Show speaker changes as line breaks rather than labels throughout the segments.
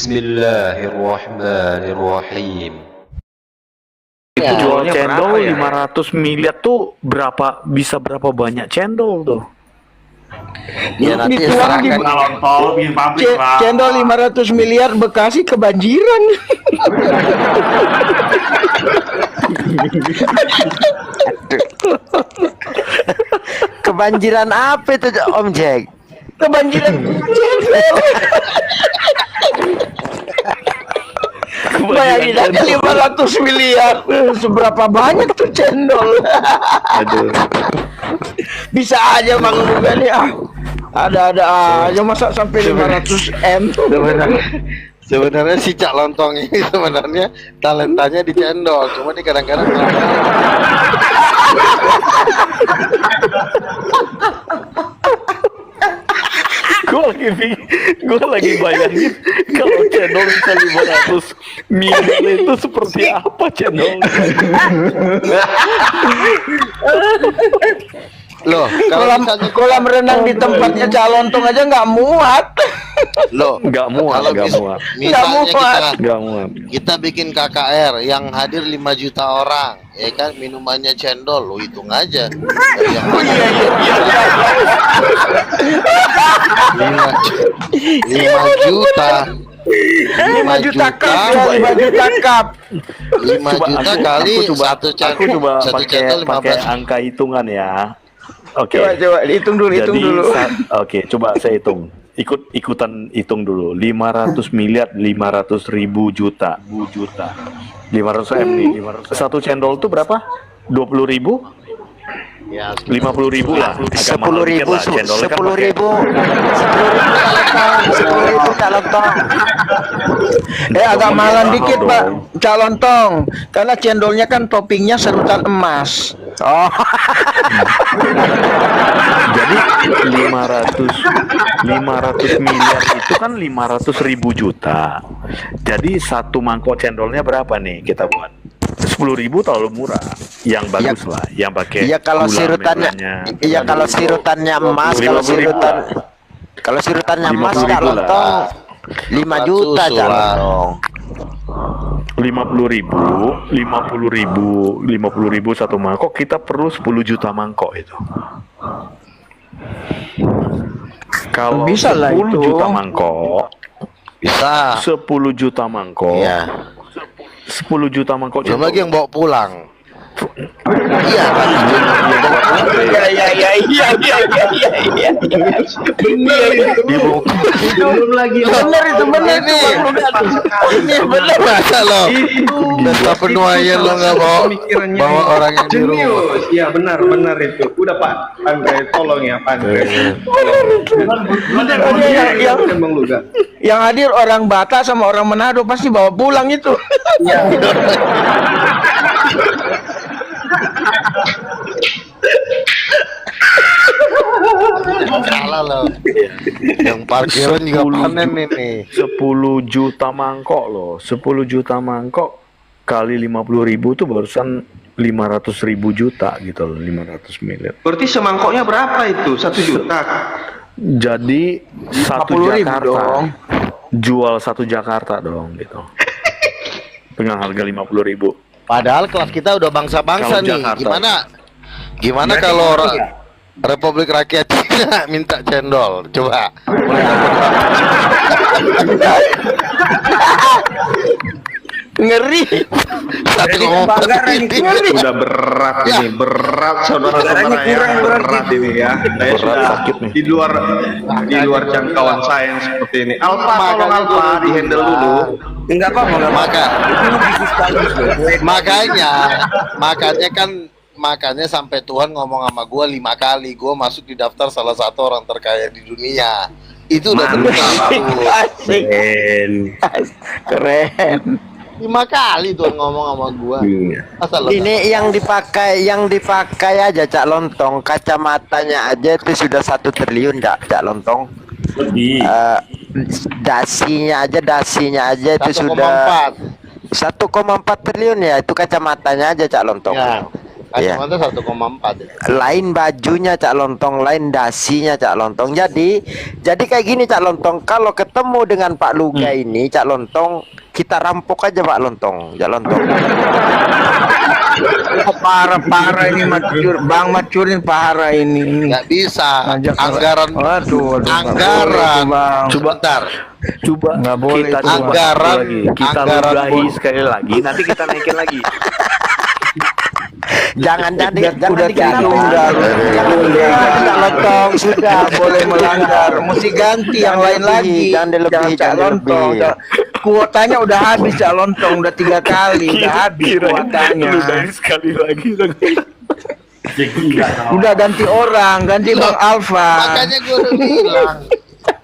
Bismillahirrahmanirrahim.
Itu jual cendol
berapa ya?
500 miliar tuh bisa berapa banyak cendol tuh?
Ya nanti
Dituang di
serahkan.
Kalau bikin pabrik Pak.
cendol 500 miliar Bekasi kebanjiran.
Kebanjiran apa itu Om Jack?
Kebanjiran bayangin aja 500 miliar. Seberapa banyak tuh cendol.
Aduh.
Bisa aja Bang Ruben ya. Ada-ada aja masa sampai 500 M.
Sebenarnya si Cak Lontong ini sebenarnya talentanya di cendol, cuma dia kadang-kadang
gue lagi bayangin kalau cendol bisa 500 miliar itu seperti apa cendol?
loh kalau misalnya
Kolam renang di tempatnya Calontong aja nggak muat.
loh
Nggak muat,
kalau
nggak muat,
misalnya
nggak muat.
kita bikin KKR yang hadir 5 juta orang, ya kan, minumannya cendol, lo hitung aja dari yang mana. 5 juta
5 juta cup ya, 5 juta cup.
5 juta kali satu
Aku coba
satu
pakai
cendol 15.
angka hitungan ya. Oke.
Coba hitung dulu, hitung
Jadi,
dulu.
Oke, coba saya hitung. Ikutan hitung dulu. 500 miliar 500.000 juta. 500 M nih. Satu cendol itu berapa? 20.000?
Ya,
50.000 lah. Agak
10.000
mahal dikit lah. Cendolnya kan
10.000 Calontong.
Agak mahalan
mahal
dikit
dong.
Pak Calontong, karena cendolnya kan toppingnya serutan emas.
Oh,
Jadi 500 miliar itu kan 500.000 juta. Jadi satu mangkok cendolnya berapa nih kita buat? 10.000 terlalu murah. Yang bagus lah, yang pakai
iya kalau
gula
sirutannya,
merahnya.
iya kalau sirutannya emas,
50.000
kalau sirutannya emas
50.000
Calontong 5 juta Calontong.
50.000 satu mangkok, kita perlu 10 juta mangkok itu. Kalau
Bisa lah
10
itu.
juta mangkok,
Bisa.
10 juta mangkok,
Iya.
10 juta mangkok
Belum lagi yang bawa pulang. Iya kan?
Iya. Bener itu.
Belum lagi.
Bener itu bener
Ini. Ini bener masa lo. Data penuaian lo nggak bawa orang yang di rumah.
Jenius. Iya benar itu. Udah Pak Andre, tolong ya Pak Andre.
Yang
Bang Luga.
yang hadir orang Batak sama orang Manado pasti bawa pulang itu.
Iya.
Salah lo. Yang parkiran juga
10
panen ini.
10 juta mangkok loh. 10 juta mangkok kali 50.000 tuh barusan 500.000 juta gitu loh, 500 miliar.
Berarti semangkoknya berapa itu? 1 juta.
Jadi satu
50.000
Jakarta
dong.
jual satu Jakarta dong gitu. Dengan harga 50.000.
Padahal kelas kita udah bangsa-bangsa
Kalau
nih.
Jakarta.
Gimana kalau Republik Rakyat Cina minta cendol? Coba.
Ngeri.
Satu ngomong
Udah berat ini, berat saudara-saudara ya, berat ini ya. Saya
Berat,
sudah
sakit nih.
di luar jangkauan saya yang seperti ini. Alfa, tolong Alfa di handle dulu.
Enggak apa-apa, enggak apa-apa.
Makanya sampai Tuhan ngomong sama gua 5 kali gua masuk di daftar salah satu orang terkaya di dunia. Itu udah benar.
Asik. Keren.
5 kali Tuhan ngomong sama gua. Asal lo
Ini yang dipakai aja Cak Lontong, kacamatanya aja itu sudah 1 triliun Cak Lontong.
Lebih.
Dasinya aja itu
1,4.
sudah 1,4 triliun ya, itu kacamatanya aja Cak Lontong.
Ya.
Ya.
Kacamata 1,4 ya.
Lain bajunya Cak Lontong, lain dasinya Cak Lontong. Jadi kayak gini Cak Lontong, kalau ketemu dengan Pak Luga ini Cak Lontong, kita rampok aja Pak Lontong, Cak Lontong.
Parah ini Bang Macurin parah ini.
Nggak bisa.
Ngajak
Anggaran,
Waduh,
anggaran.
Coba
Bentar.
Coba
Nggak boleh
kita
itu,
coba
Anggaran-
lagi. Kita
anggaran
ludahi
bol-
sekali lagi. Nanti kita naikin lagi.
Jangan jangan
udah
digarap.
tunggal.
Jangan digarap, Cak Lontong, sudah
Nggak boleh melanggar, mesti ganti yang
Jangan
lain
dilebihi,
lagi.
jangan dilebihi,
Cak
jangan
Lontong.
dilebihi.
Kuotanya udah habis Cak Lontong, udah 3 kali, udah habis kuotanya.
Ludahi sekali lagi.
Udah ganti orang, ganti Bang Alfa.
Makanya gue udah bilang.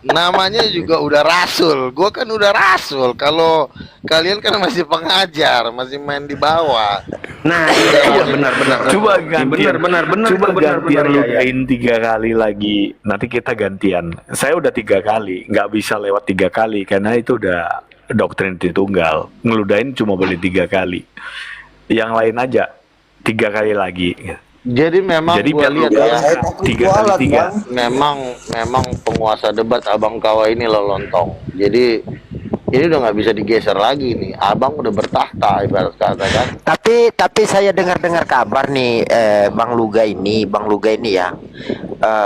Namanya juga udah Rasul. Gue kan udah Rasul. Kalau kalian kan masih pengajar, masih main di bawah.
Nah, iya benar.
Coba gantian.
Benar.
Coba gantian
ya.
ludahin 3 kali lagi. Nanti kita gantian. Saya udah 3 kali, nggak bisa lewat 3 kali karena itu udah doktrin Tritunggal. Ngeludahin cuma boleh 3 kali. Yang lain aja 3 kali lagi.
Jadi memang
Jadi
gue
biar
lihat
lu
ya,
3 kali 3.
memang penguasa debat Abang Kawa ini lo lontong. Jadi ini udah nggak bisa digeser lagi nih. Abang udah bertahta ibarat kata kan.
Tapi saya dengar kabar nih, Bang Luga ini ya,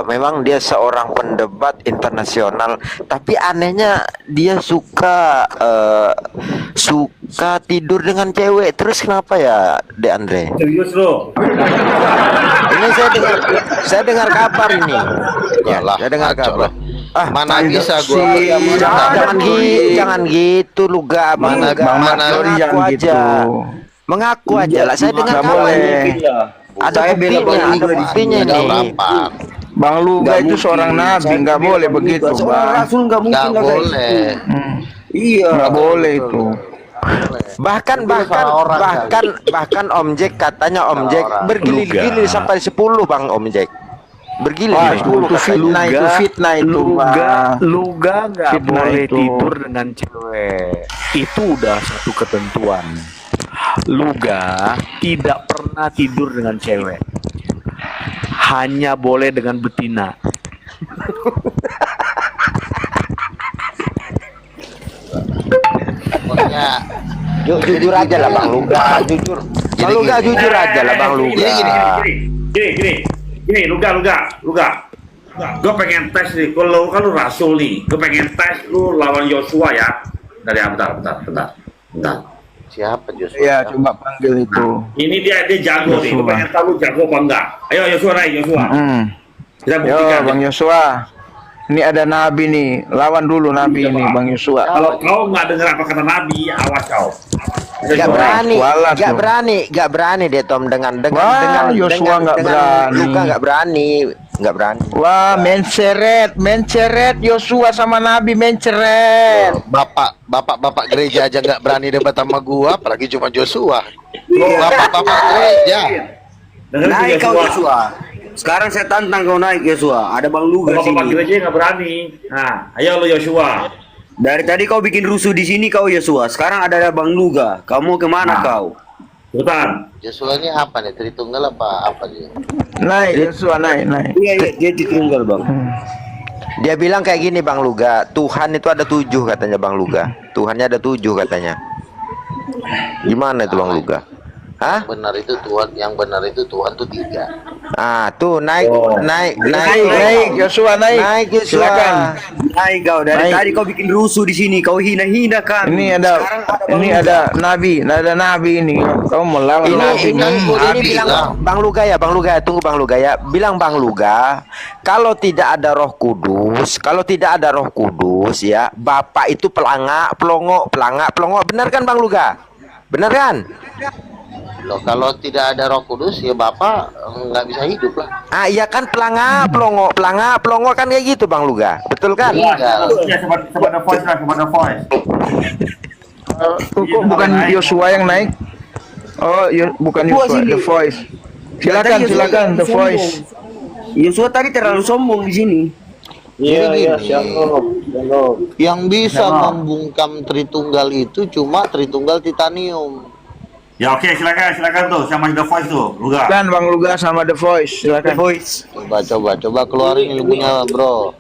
memang dia seorang pendebat internasional. Tapi anehnya dia suka tidur dengan cewek. Terus kenapa ya, De Andre?
Serius lo?
Ini saya dengar kabar ini. Ya,
Lah,
saya dengar
kacau
kabar.
lah. Mana bisa gue?
Jangan gitu Luga,
Mana-
mengaku aja. Mengaku aja lah, saya dengar
Nggak
kabar
boleh.
ini. Ada buktinya
Ada
ini.
berapa?
Bang Luga itu seorang nabi, nggak boleh begitu, Bang.
Nggak boleh.
Nggak boleh itu.
Bahkan Om Jack katanya Om Jack
Luga.
bergilir-gilir sampai 10 Bang Om Jack.
Wah,
Bergilir.
itu fitnah itu, Bang.
Luga nggak
Fitnah
boleh
itu.
tidur dengan cewek. Itu udah satu ketentuan. Luga tidak pernah tidur dengan cewek. Hanya boleh dengan betina.
Pokoknya
Jujur aja lah Bang Luga, jujur. Bang Luga jujur aja lah Bang Luga.
Gini, Luga. Gue pengen tes nih, kalau kan lu Rasul nih, gue pengen tes lu lawan Yosua ya. Bentar.
siapa Joshua?
Iya, coba panggil itu.
Ini dia jago nih, gue
Yosua.
pengen tahu lu jago apa enggak. Ayo Yosua naik, Yosua. Kita
Yo,
buktikan.
Bang Yosua. Ini ada Nabi nih, lawan dulu Nabi ini, Bang Yosua.
Kalau kau nggak dengar apa kata Nabi, awas kau.
Gak berani dia Tom dengan
Wah, Yosua nggak berani.
Luka nggak berani.
Wah, menceret Yosua sama Nabi menceret.
Bapak gereja aja nggak berani debat sama gua, apalagi cuma Joshua. Bapak gereja.
Dengerin
Naik kau
Yosua.
Yosua. Sekarang saya tantang kau naik Yosua. Ada Bang Luga
Bapak
sini.
gereja nggak berani. Nah, ayo lo Yosua.
Dari tadi kau bikin rusuh di sini kau Yosua. Sekarang ada Bang Luga. Kamu kemana kau?
Sultan.
Joshua ini apa nih? Tritunggal apa dia?
Naik Yosua, naik.
Iya, dia ditunggal Bang.
Dia bilang kayak gini Bang Luga, Tuhan itu ada 7 katanya Bang Luga. Tuhannya ada 7 katanya. Gimana itu Bang Luga? Hah?
Yang benar itu Tuhan tuh 3.
Ah, tuh naik.
Yosua naik.
Naik Yosua.
Silakan.
Naik kau. Dari
Naik.
tadi kau bikin rusuh di sini. Kau hina-hina kan.
Ini ada Nabi ini. Kamu melawan Nabi.
Ini bilang Bang Luga ya, tunggu Bang Luga ya. Bilang Bang Luga, kalau tidak ada Roh Kudus ya, Bapak itu pelongo. Benar kan Bang Luga? Benar kan?
Loh, kalau tidak ada Roh Kudus ya Bapak nggak bisa hidup lah.
Ah iya kan pelongo kan kayak gitu Bang Luga. Betul kan?
Tinggal.
Sama The Voice lah, sama The Voice.
Kok bukan Yosua yang naik? Oh, bukan Yosua, The Voice. Silakan The Voice.
Yosua tadi terlalu sombong di sini.
Jadi gini, yang bisa membungkam Tritunggal itu cuma Tritunggal Titanium.
Ya oke, silakan tuh sama The Voice tuh, Luga.
Silakan Bang Luga sama The Voice, silakan.
Coba keluarin ilmunya, bro.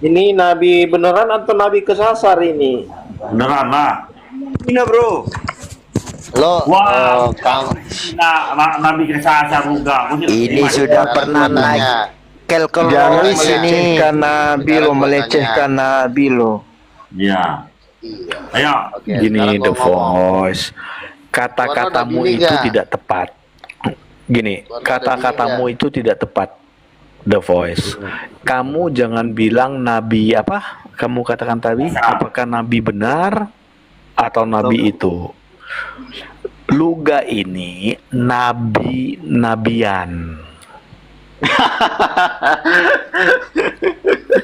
Ini nabi beneran atau nabi kesasar ini?
Beneran lah.
Ini bro.
Lo,
Wah,
Kang,
Nabi kesasar Luga.
Ini sudah pernah naik kalkulator
Jangan
ini.
melecehkan Nabi lo, melecehkan Nabi lo.
Iya.
Iya.
Ayo.
Oke,
Gini
sekarang
The
gua ngomong.
Voice, kata-katamu
Warna
itu
Nabi
tidak tepat. Gini,
Warna
kata-katamu
Nabi
itu tidak tepat. The Voice, kamu jangan bilang nabi apa? Kamu katakan tadi, apakah nabi benar atau nabi itu? Luga ini nabian.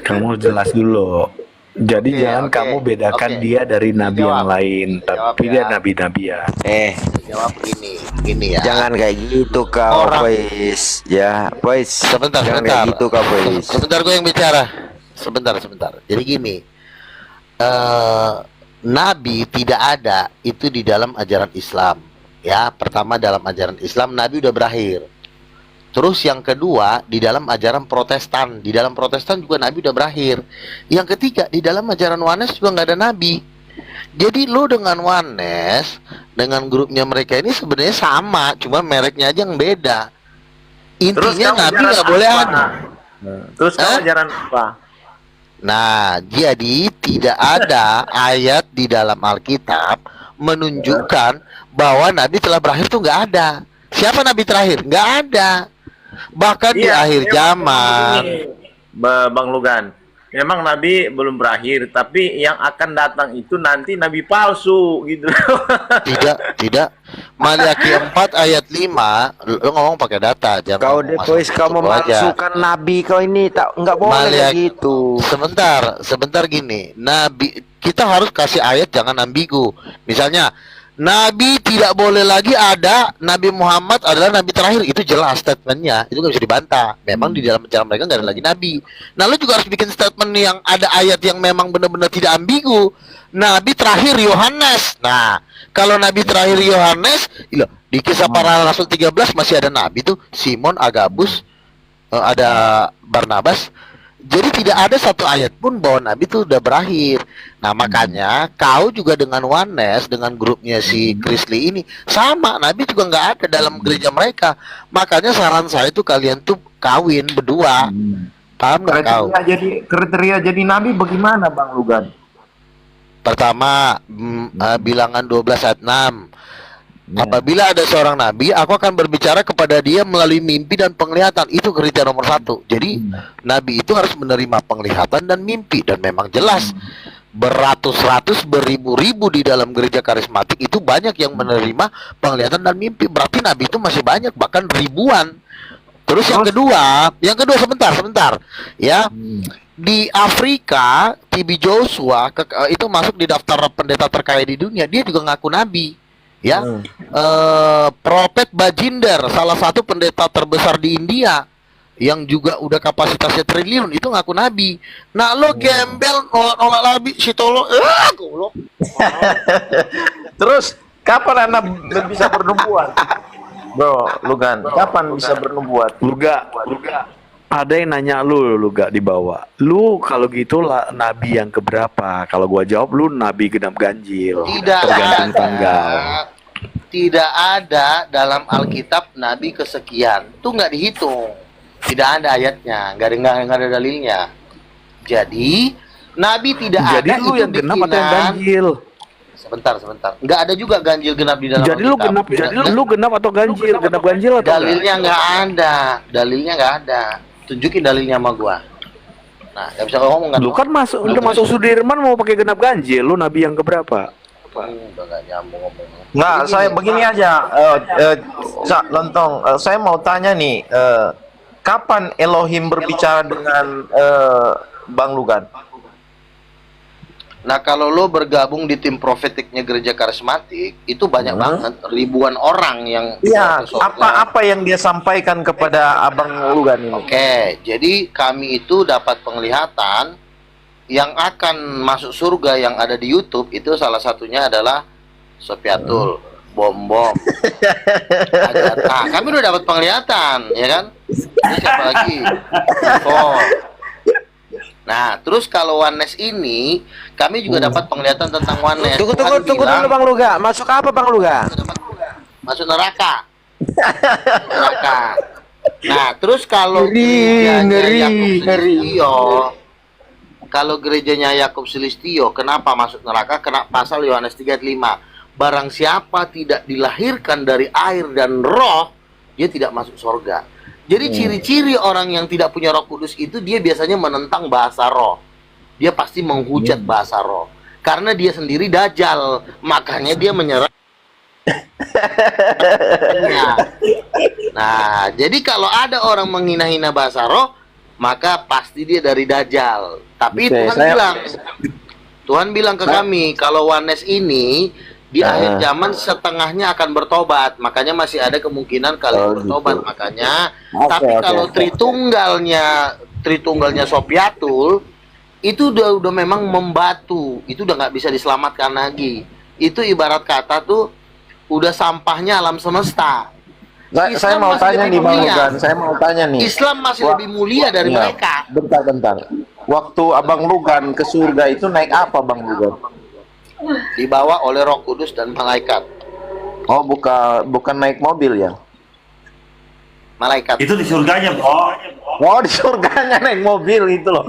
Kamu jelas dulu. Jadi
Oke,
jangan
oke,
kamu bedakan
oke.
dia dari nabi yang
Jawab.
lain, tapi
Jawab
dia
ya.
nabi-nabian.
Jawab gini ya.
Jangan kayak gitu kau, boys. Ya, boys.
Sebentar.
Jangan kayak gitu kau, boys.
Sebentar gue yang bicara. Sebentar. Jadi gini, Nabi tidak ada itu di dalam ajaran Islam. Ya, pertama dalam ajaran Islam Nabi udah berakhir. Terus yang kedua di dalam ajaran Protestan, di dalam Protestan juga Nabi udah berakhir. Yang ketiga di dalam ajaran Ones juga nggak ada Nabi. Jadi lo dengan Ones, dengan grupnya mereka ini sebenarnya sama, cuma mereknya aja yang beda. Intinya Nabi nggak boleh ada.
Terus kamu ajaran apa?
Nah, jadi tidak ada ayat di dalam Alkitab menunjukkan bahwa Nabi telah berakhir tuh nggak ada. Siapa Nabi terakhir? Nggak ada. Bahkan di akhir zaman.
Bang Lugan, memang Nabi belum berakhir, tapi yang akan datang itu nanti Nabi palsu gitu.
Tidak. Maliaki 4 ayat 5, lo ngomong pakai data, jangan
Kau
ngomong
The
masuk
Voice, kau
situ aja.
memalsukan Nabi kau ini, tak nggak boleh kayak
Maliaki-
gitu.
Sebentar gini. Nabi, kita harus kasih ayat jangan ambigu. Misalnya, Nabi tidak boleh lagi ada, Nabi Muhammad adalah Nabi terakhir. Itu jelas statementnya, itu nggak bisa dibantah. Memang di dalam ajaran mereka nggak ada lagi Nabi. Nah, lo juga harus bikin statement yang ada ayat yang memang benar-benar tidak ambigu. Nabi terakhir Yohanes. Nah, kalau Nabi terakhir Yohanes, di kisah para Rasul 13 masih ada Nabi tuh, Simon, Agabus, ada Barnabas. Jadi tidak ada satu ayat pun bahwa Nabi itu udah berakhir. Nah makanya kau juga dengan Ones, dengan grupnya si Chrisley ini sama, Nabi juga nggak ada dalam gereja mereka. Makanya saran saya itu kalian tuh kawin berdua. Paham nggak kau?
Kriteria jadi nabi bagaimana Bang Lugan?
Pertama, bilangan 12 ayat 6. Apabila ada seorang nabi, aku akan berbicara kepada dia melalui mimpi dan penglihatan. Itu kriteria nomor 1. Jadi nabi itu harus menerima penglihatan dan mimpi. Dan memang jelas beratus-ratus, beribu-ribu di dalam gereja karismatik itu banyak yang menerima penglihatan dan mimpi. Berarti nabi itu masih banyak, bahkan ribuan. Terus yang kedua sebentar. Ya. Di Afrika, TB Joshua itu masuk di daftar pendeta terkaya di dunia. Dia juga ngaku nabi. Ya, Prophet Bajinder, salah satu pendeta terbesar di India, yang juga udah kapasitasnya triliun, itu ngaku nabi. Nah, lo gembel nolak nabi, si tolong, goblok.
Terus kapan Anda bisa bernubuat? Bro, Lugan, kapan bisa bernubuat?
Luga. Ada yang nanya Luga di bawah. Lu kalau gitu lah nabi yang keberapa? Kalau gua jawab lu nabi genap ganjil. Tergantung tanggal.
Tidak ada dalam Alkitab nabi kesekian. Itu nggak dihitung. Tidak ada ayatnya, nggak ada dalilnya. Jadi nabi tidak ada.
Jadi lu
itu
yang genap atau yang
bikinan.
ganjil?
Sebentar. Nggak ada juga ganjil genap di dalam
Jadi lu
Alkitab.
genap, lu genap atau ganjil? Genap ganjil atau
Dalilnya nggak ada. Tunjukin dalilnya sama gua. Nah, nggak bisa ngomong kan?
Lu kan udah masuk Sudirman mau pakai genap ganjil, lu nabi yang keberapa?
Udah nggak nyambung ngomong.
Nggak, saya begini aja, Lontong. Saya mau tanya nih, kapan Elohim berbicara dengan Bang Lugan?
Nah, kalau lo bergabung di tim profetiknya gereja karismatik, itu banyak banget, ribuan orang yang
Iya,
ke surga.
apa yang dia sampaikan kepada Abang Lugan ini?
Oke, jadi kami itu dapat penglihatan yang akan masuk surga yang ada di YouTube, itu salah satunya adalah Sofiatul. bom. Nah, kami udah dapat penglihatan, ya kan? Ini siapa lagi? Oh. Nah, terus kalau Oneness ini, kami juga dapat penglihatan tentang Oneness.
Tunggu
Tuhan
dulu
bilang,
Bang Luga. Masuk apa Bang Luga?
masuk neraka. Neraka. Nah, terus kalau kalau gerejanya Yakub Sulistyo, kenapa masuk neraka? Kena pasal Yohanes 3:5. Barang siapa tidak dilahirkan dari air dan roh, dia tidak masuk surga. Jadi ciri-ciri orang yang tidak punya Roh Kudus itu dia biasanya menentang bahasa roh. Dia pasti menghujat bahasa roh. Karena dia sendiri dajjal, makanya dia menyerang. Nah, jadi kalau ada orang menghina-hina bahasa roh, maka pasti dia dari dajjal. Tapi Tuhan bilang ke kami, kalau Oneness ini di akhir zaman setengahnya akan bertobat, makanya masih ada kemungkinan kalian bertobat, makanya. Tapi kalau Tritunggalnya Sopiatul itu udah memang membatu, itu udah nggak bisa diselamatkan lagi. Itu ibarat kata tuh udah sampahnya alam semesta.
Saya mau tanya nih Bang Lugan, saya mau tanya nih.
Islam masih lebih mulia dari mereka.
Bentar. Waktu Abang Lugan ke surga itu naik apa Bang Lugan?
Dibawa oleh Roh Kudus dan malaikat.
Oh, bukan naik mobil ya?
Malaikat.
Itu di surganya, Bro.
Oh, di surganya naik mobil itu loh.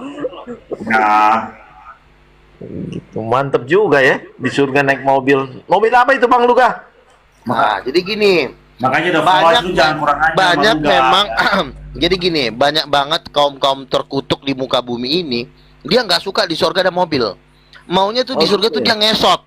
Nah,
Gitu. Mantep juga ya, di surga naik mobil. Mobil apa itu Bang Luga?
Nah, jadi gini.
makanya udah
Banyak,
lu jangan kurang ajar
banyak
sama lu,
memang.
Bang.
Jadi gini, banyak banget kaum terkutuk di muka bumi ini. Dia nggak suka di surga ada mobil. Maunya tuh di surga tuh dia ngesot,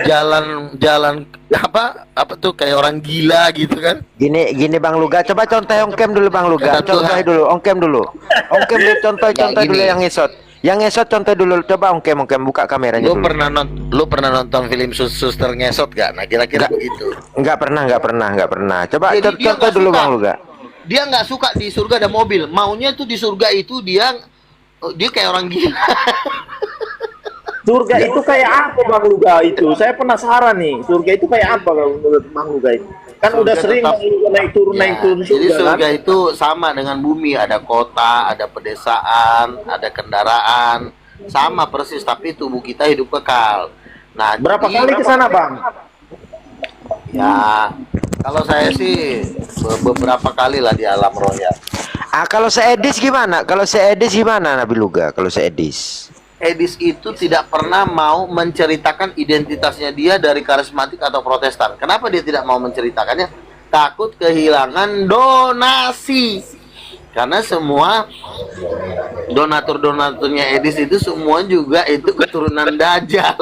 jalan apa tuh kayak orang gila gitu kan.
Gini Bang Luga, coba contoh ongkem dulu Bang Luga. Contoh dulu, ongkem dulu. Ongkem dulu, contoh dulu yang ngesot. Yang ngesot contoh dulu, coba ongkem buka kameranya dulu.
Lu pernah nonton film suster ngesot gak? Nah, kira-kira begitu.
Enggak pernah. Coba
Jadi dia
contoh
nggak
dulu
suka.
Bang Luga.
Dia nggak suka di surga ada mobil. Maunya tuh di surga itu dia kayak orang gila.
Surga itu kayak apa Bang Luga itu? Saya penasaran nih, surga itu kayak apa kalau menurut Bang Luga itu? Kan
Surga
udah sering
tetap-
Bang Luga naik turun
Jadi
surga
surga
kan?
itu sama dengan bumi, ada kota, ada pedesaan, ada kendaraan, sama persis, tapi tubuh kita hidup kekal. Nah,
Berapa
jadi-
kali ke sana Bang?
Ya, kalau saya sih beberapa kali lah di alam roh ya.
Kalau seedis gimana? Nabi Luga? Kalau seedis?
Edis itu tidak pernah mau menceritakan identitasnya dia dari karismatik atau protestan. Kenapa dia tidak mau menceritakannya? Takut kehilangan donasi. Karena semua donaturnya Edis itu semua juga itu keturunan Dajjal.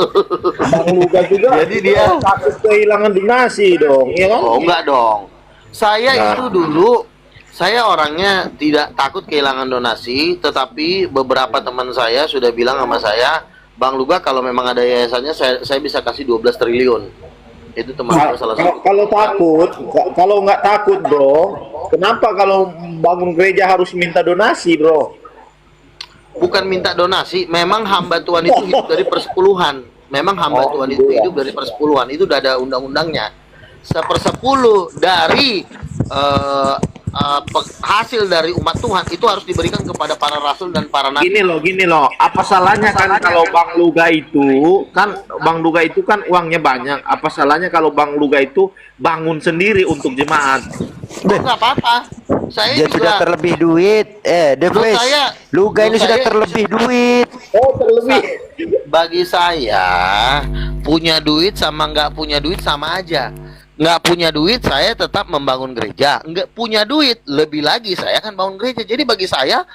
Bang Luga juga.
Jadi dia
takut kehilangan donasi dong, ya kan?
oh enggak dong. Saya itu dulu saya orangnya tidak takut kehilangan donasi, tetapi beberapa teman saya sudah bilang sama saya, Bang Luga kalau memang ada yayasannya saya bisa kasih 12 triliun. Itu teman saya salah satu.
Kalau nggak takut bro, kenapa kalau bangun gereja harus minta donasi bro?
Bukan minta donasi, memang hamba Tuhan itu hidup dari persepuluhan. Memang hamba Tuhan itu hidup dari persepuluhan. Itu udah ada undang-undangnya. 1/10 dari hasil dari umat Tuhan itu harus diberikan kepada para rasul dan para nabi.
Gini loh. Apa salahnya kan kalau Bang Luga itu kan uangnya banyak. Apa salahnya kalau Bang Luga itu bangun sendiri untuk jemaat?
Nggak apa-apa. Saya
Dia
juga
sudah terlebih duit. The
Menurut
face.
saya-
Luga ini
menurut
sudah
saya-
terlebih duit.
Oh terlebih.
bagi saya punya duit sama nggak punya duit sama aja. Nggak punya duit saya tetap membangun gereja, nggak punya duit lebih lagi saya akan bangun gereja. Jadi bagi saya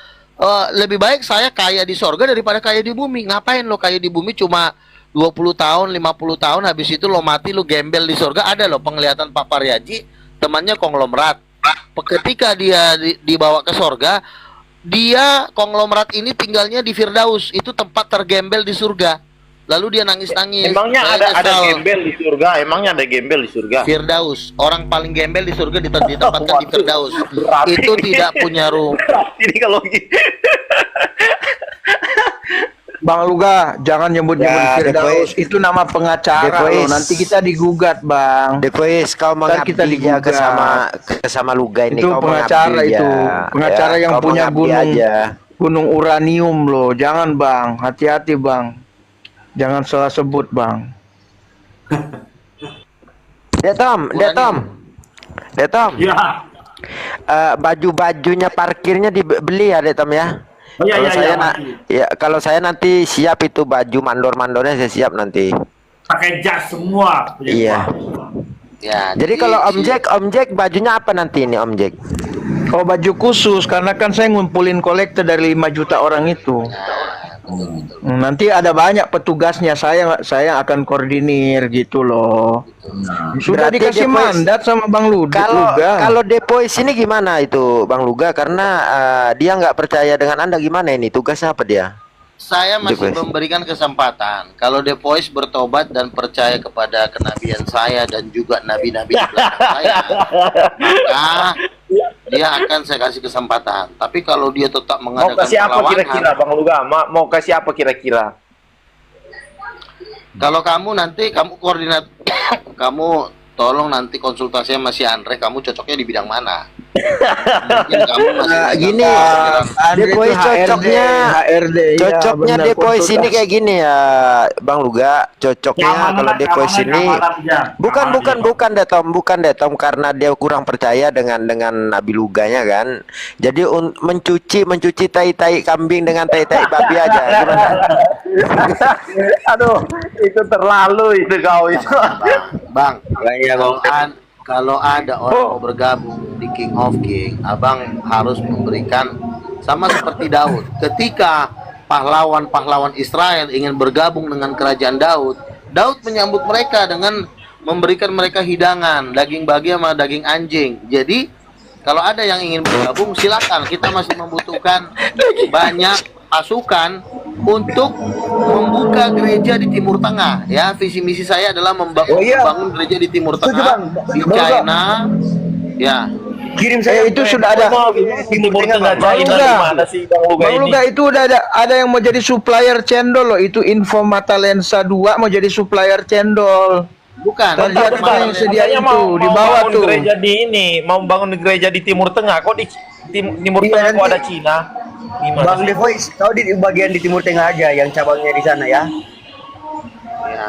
lebih baik saya kaya di sorga daripada kaya di bumi. Ngapain lo kaya di bumi cuma 20 tahun 50 tahun habis itu lo mati lo gembel di sorga. Ada lo penglihatan Pak Paryaji temannya konglomerat, ketika dia dibawa ke sorga, dia konglomerat ini tinggalnya di Firdaus, itu tempat tergembel di surga. Lalu dia nangis-nangis.
Emangnya
Saya
ada
kesal.
gembel di surga? Emangnya ada gembel di surga?
Firdaus, orang paling gembel di surga ditempatkan di
Waduh,
Firdaus.
berat
Itu
ini.
tidak punya ruh.
Ini kalau
Bang Luga, jangan nyebut-nyebut
Ya,
Firdaus.
Depois.
Itu nama pengacara
Depois.
loh. Nanti kita digugat, Bang.
Depois kau
Ntar kita
mengabdi ya
digugat.
ke sama Luga ini.
Itu
Kau
pengacara
mengabdi
itu.
ya.
Pengacara
Ya,
yang
kau
punya
mengabdi aja.
gunung uranium loh. Jangan, Bang. Hati-hati, Bang. Jangan salah sebut, Bang.
Detom.
Ya.
Baju-bajunya parkirnya dibeli ya, Detom ya.
Oh, iya,
Kalau
iya,
saya
iya,
na- ya kalau saya nanti siap itu baju mandor-mandornya, saya siap nanti.
Pakai jas semua. punya
Iya.
gua.
Ya,
Jadi kalau Om Jack bajunya apa nanti ini Om Jack?
Oh, baju khusus karena kan saya ngumpulin kolektor dari 5 juta orang itu. Nanti ada banyak petugasnya, saya akan koordinir gitu loh. Sudah
Berarti
dikasih
Depois-
mandat sama Bang Luga.
Kalau Depois ini gimana itu Bang Luga? Karena dia nggak percaya dengan Anda, gimana ini? Tugasnya apa dia?
saya masih
Depois.
memberikan kesempatan. Kalau Depois bertobat dan percaya kepada kenabian saya dan juga nabi-nabi di belakang saya, maka dia akan saya kasih kesempatan. Tapi kalau dia tetap
Mau
mengadakan
kasih apa
perlawanan,
kira-kira Bang Luga? Mau kasih apa kira-kira?
kalau kamu nanti kamu koordinat, kamu tolong nanti konsultasi sama si Andre, kamu cocoknya di bidang mana? Mungkin kamu masih megang
Gini,
kepikiran.
Depois cocoknya
HRD, iya,
cocoknya
benar,
Depois ini
konsultasi.
kayak gini ya Bang Luga. Cocoknya kalau Depois ini bukan Detom karena dia kurang percaya dengan Nabi Luganya kan. Jadi mencuci tai kambing dengan tai babi aja. Gimana?
Aduh, itu terlalu itu kau itu.
Bang, kalau ada orang mau bergabung di King of King, abang harus memberikan sama seperti Daud. Ketika pahlawan-pahlawan Israel ingin bergabung dengan kerajaan Daud, Daud menyambut mereka dengan memberikan mereka hidangan, daging babi sama daging anjing. Jadi kalau ada yang ingin bergabung, silakan. Kita masih membutuhkan banyak pasukan untuk membuka gereja di Timur Tengah. Ya, visi misi saya adalah membangun gereja di Timur Tengah, di China. Ya,
Kirim saya itu sudah ada.
Timur Tengah
Bang
China
Luga.
di mana sih Bang Luga
Bang
ini?
Luga itu udah ada yang mau jadi supplier cendol loh. Itu Info Mata Lensa 2 mau jadi supplier cendol.
bukan.
Lihat apa yang sedia
Katanya
itu di bawah
bangun
tuh.
gereja di ini, mau bangun gereja di Timur Tengah. Kok di Timur
Iya,
Tengah kok
nanti-
ada Cina? Gimana?
Bang Depois, kau di bagian di Timur Tengah aja, yang cabangnya di sana ya.
Ya.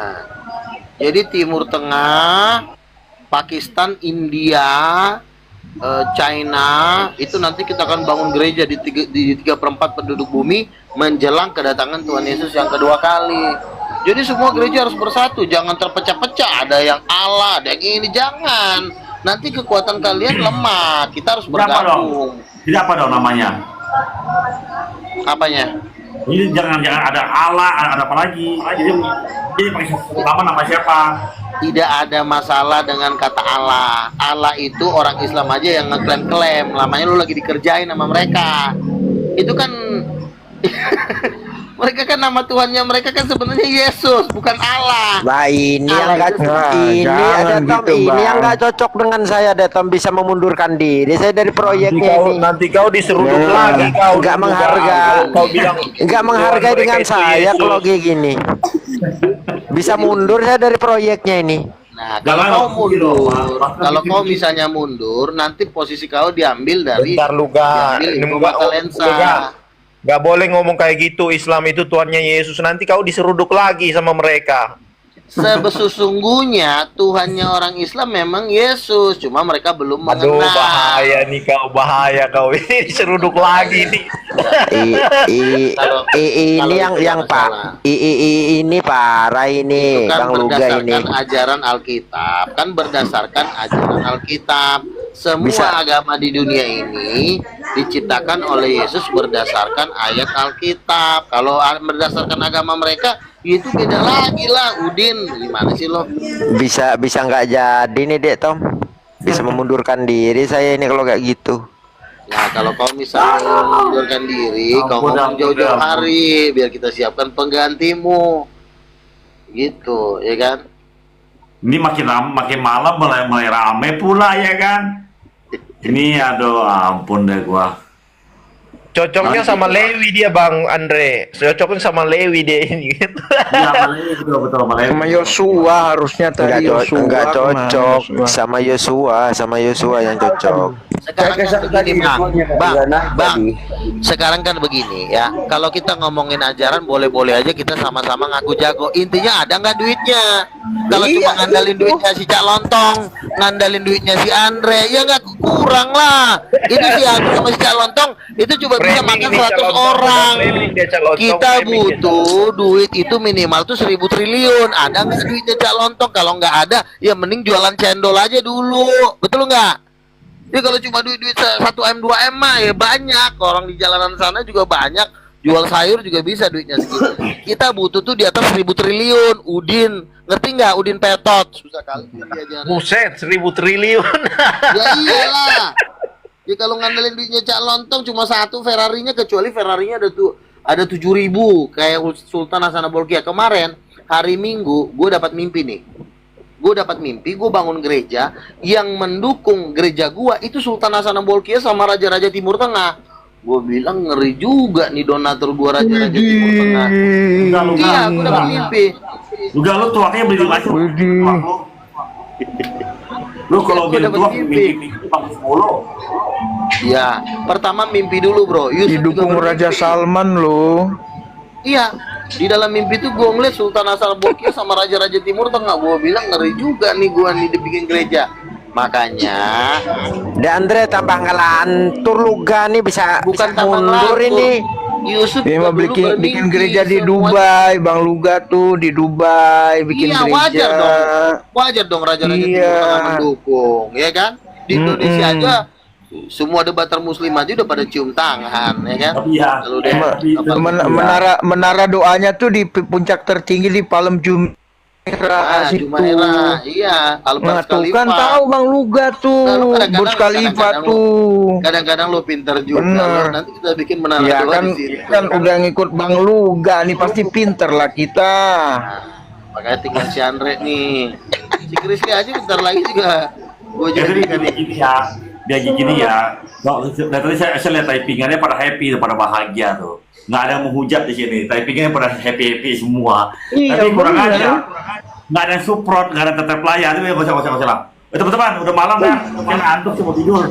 Jadi Timur Tengah, Pakistan, India, China, itu nanti kita akan bangun gereja di 3/4 penduduk bumi menjelang kedatangan Tuhan Yesus yang kedua kali. Jadi semua gereja harus bersatu, jangan terpecah-pecah. Ada yang Allah, ada yang ini, jangan. Nanti kekuatan kalian lemah. Kita harus
Tidak apa dong?
bergabung.
Tidak apa dong namanya?
Apanya?
Ini jangan ada Allah, ada apa lagi? Jadi pakai nama siapa?
Tidak ada masalah dengan kata Allah. Allah itu orang Islam aja yang ngeklaim-klaim. Lamanya lu lagi dikerjain sama mereka. Itu kan mereka kan nama Tuhannya mereka kan sebenarnya Yesus, bukan Allah.
Nah ini yang nggak ini
jangan
ada Tom
gitu,
ini yang
Bang.
nggak cocok dengan saya, ada Tom bisa memundurkan diri. Saya dari proyeknya ini
Nanti kau diseruduk
Ya.
lagi kau.
nggak
juga.
menghargai,
Kau bilang
nggak menghargai
Tuhan
dengan
mereka itu
saya
Yesus.
kalau kayak gini. Bisa mundur saya dari proyeknya ini.
Nah,
Jangan
kalau kau
gitu,
mundur,
Mas.
kalau kau misalnya mundur, nanti posisi kau diambil dari
Bentar Luga,
diambil
ini
Info
Luga,
Mata Lensa.
Luga. Gak boleh ngomong kayak gitu. Islam itu Tuhannya Yesus. Nanti kau diseruduk lagi sama mereka.
Sesungguhnya Tuhannya orang Islam memang Yesus, cuma mereka belum
Aduh,
mengenal.
bahaya nih kau, bahaya kau. Ini diseruduk lagi nih.
Kalau
Ini
itu
yang
nggak
Pak
masalah.
ini parah ini
Itu kan
Bang Luga ini.
berdasarkan ajaran Alkitab, kan berdasarkan ajaran Alkitab. Semua
Bisa.
agama di dunia ini diciptakan oleh Yesus berdasarkan ayat Alkitab. Kalau berdasarkan agama mereka, itu beda lagi lah. Udin, gimana sih lo?
Bisa nggak jadi nih Dek Tom. Bisa memundurkan diri saya ini kalau kayak gitu.
Nah, kalau kau misalnya mengundurkan diri, kau ngomong jauh-jauh hari, biar kita siapkan penggantimu. Gitu, ya kan?
Ini makin malam mulai rame pula ya kan? Ini aduh ampun deh gua.
Cocoknya sama Lewi dia Bang Andre. Cocoknya sama Lewi dia ini.
Iya, Malewi, betul Malewi.
Sama Yosua harusnya tadi Yosua.
Enggak cocok
Yosua.
sama Yosua yang cocok.
Sekarang kan begini, Bang, sekarang kan begini ya. Kalau kita ngomongin ajaran boleh-boleh aja kita sama-sama ngaku jago. Intinya ada nggak duitnya? Kalau cuma ngandalin duitnya si Cak Lontong, ngandalin duitnya si Andre, ya nggak kurang lah. Itu si Agus sama si Cak Lontong itu coba bisa makan 100 orang. Kita butuh duit itu minimal tuh 1.000 triliun. Ada nggak duitnya Cak Lontong? Kalau nggak ada, ya mending jualan cendol aja dulu. Betul nggak? Ya kalau cuma duit-duit 1M 2M mah ya banyak. Orang di jalanan sana juga banyak. Jual sayur juga bisa duitnya segitu. Kita butuh tuh di atas 1.000 triliun. Udin, ngerti nggak? Udin Petot. Susah kali diajarin.
Buset, 1.000 triliun.
Ya iyalah. Ya kalau ngandelin duitnya Cak Lontong cuma satu Ferrarinya, kecuali Ferrarinya ada 7.000 kayak Sultan Hasan Bolkiah. Kemarin hari Minggu gue dapat mimpi nih. Gue bangun gereja yang mendukung gereja gue itu Sultan Hasan Bolkiah sama raja-raja Timur Tengah. Gue bilang ngeri juga nih donatur gue raja-raja Timur Tengah. Iya, gue dapat mimpi.
Udah lu tuaknya beli lagi. Lu kalau beli tuak mimpi bagus mulu.
Ya, pertama mimpi dulu bro. Yusuf
Didukung
juga
Raja
bermimpi.
Salman loh.
Iya, di dalam mimpi tuh gue ngeliat Sultan Hasan Bolkiah sama raja-raja Timur Tengah. Gue bilang ngeri juga nih gue nih dibikin gereja. Makanya
Dan Andre tambah ngelantur Luga nih bisa
bukan
bisa
tambah
mundur
ngelantur.
ini.
Yusuf
Dia
juga
mau
dulu
bikin
bermimpi
gereja di
semuanya.
Dubai, Bang Luga tuh di Dubai bikin
Iya,
gereja.
wajar dong raja-raja
Iya.
Timur Tengah mendukung, ya kan? Di Indonesia aja semua debater Muslim aja udah pada cium tangan, ya kan?
Tapi ya,
Lalu deh,
Menara doanya tuh di puncak tertinggi di Palem Jumeirah situ.
Jumairah, iya.
Nah,
Al-Burj
tuh kan
Khalifa.
tahu Bang Luga tuh,
Nah, lu kadang-kadang-
Burj Khalifa
kadang-kadang
tuh.
Kadang-kadang lo pinter juga.
Bener.
Lo nanti kita bikin menara
Ya
doa
kan,
di situ.
kan udah ngikut Bang Luga nih pasti pinter lah kita.
Makanya tinggal si Andre nih. Si Krisli aja bentar lagi juga. Gue
jadi
jadi kan.
gini ya, dia gini ya. Tadi saya lihat typingannya pada happy, pada bahagia tuh. Nggak ada yang menghujat di sini. Typingannya pada happy semua.
Iya,
Tapi kurang
bener.
aja. Nggak ada yang support, nggak ada tetep layar. Itu ya gosok lah. Teman-teman, udah malam kan? Mungkin ngantuk sih mau tidur.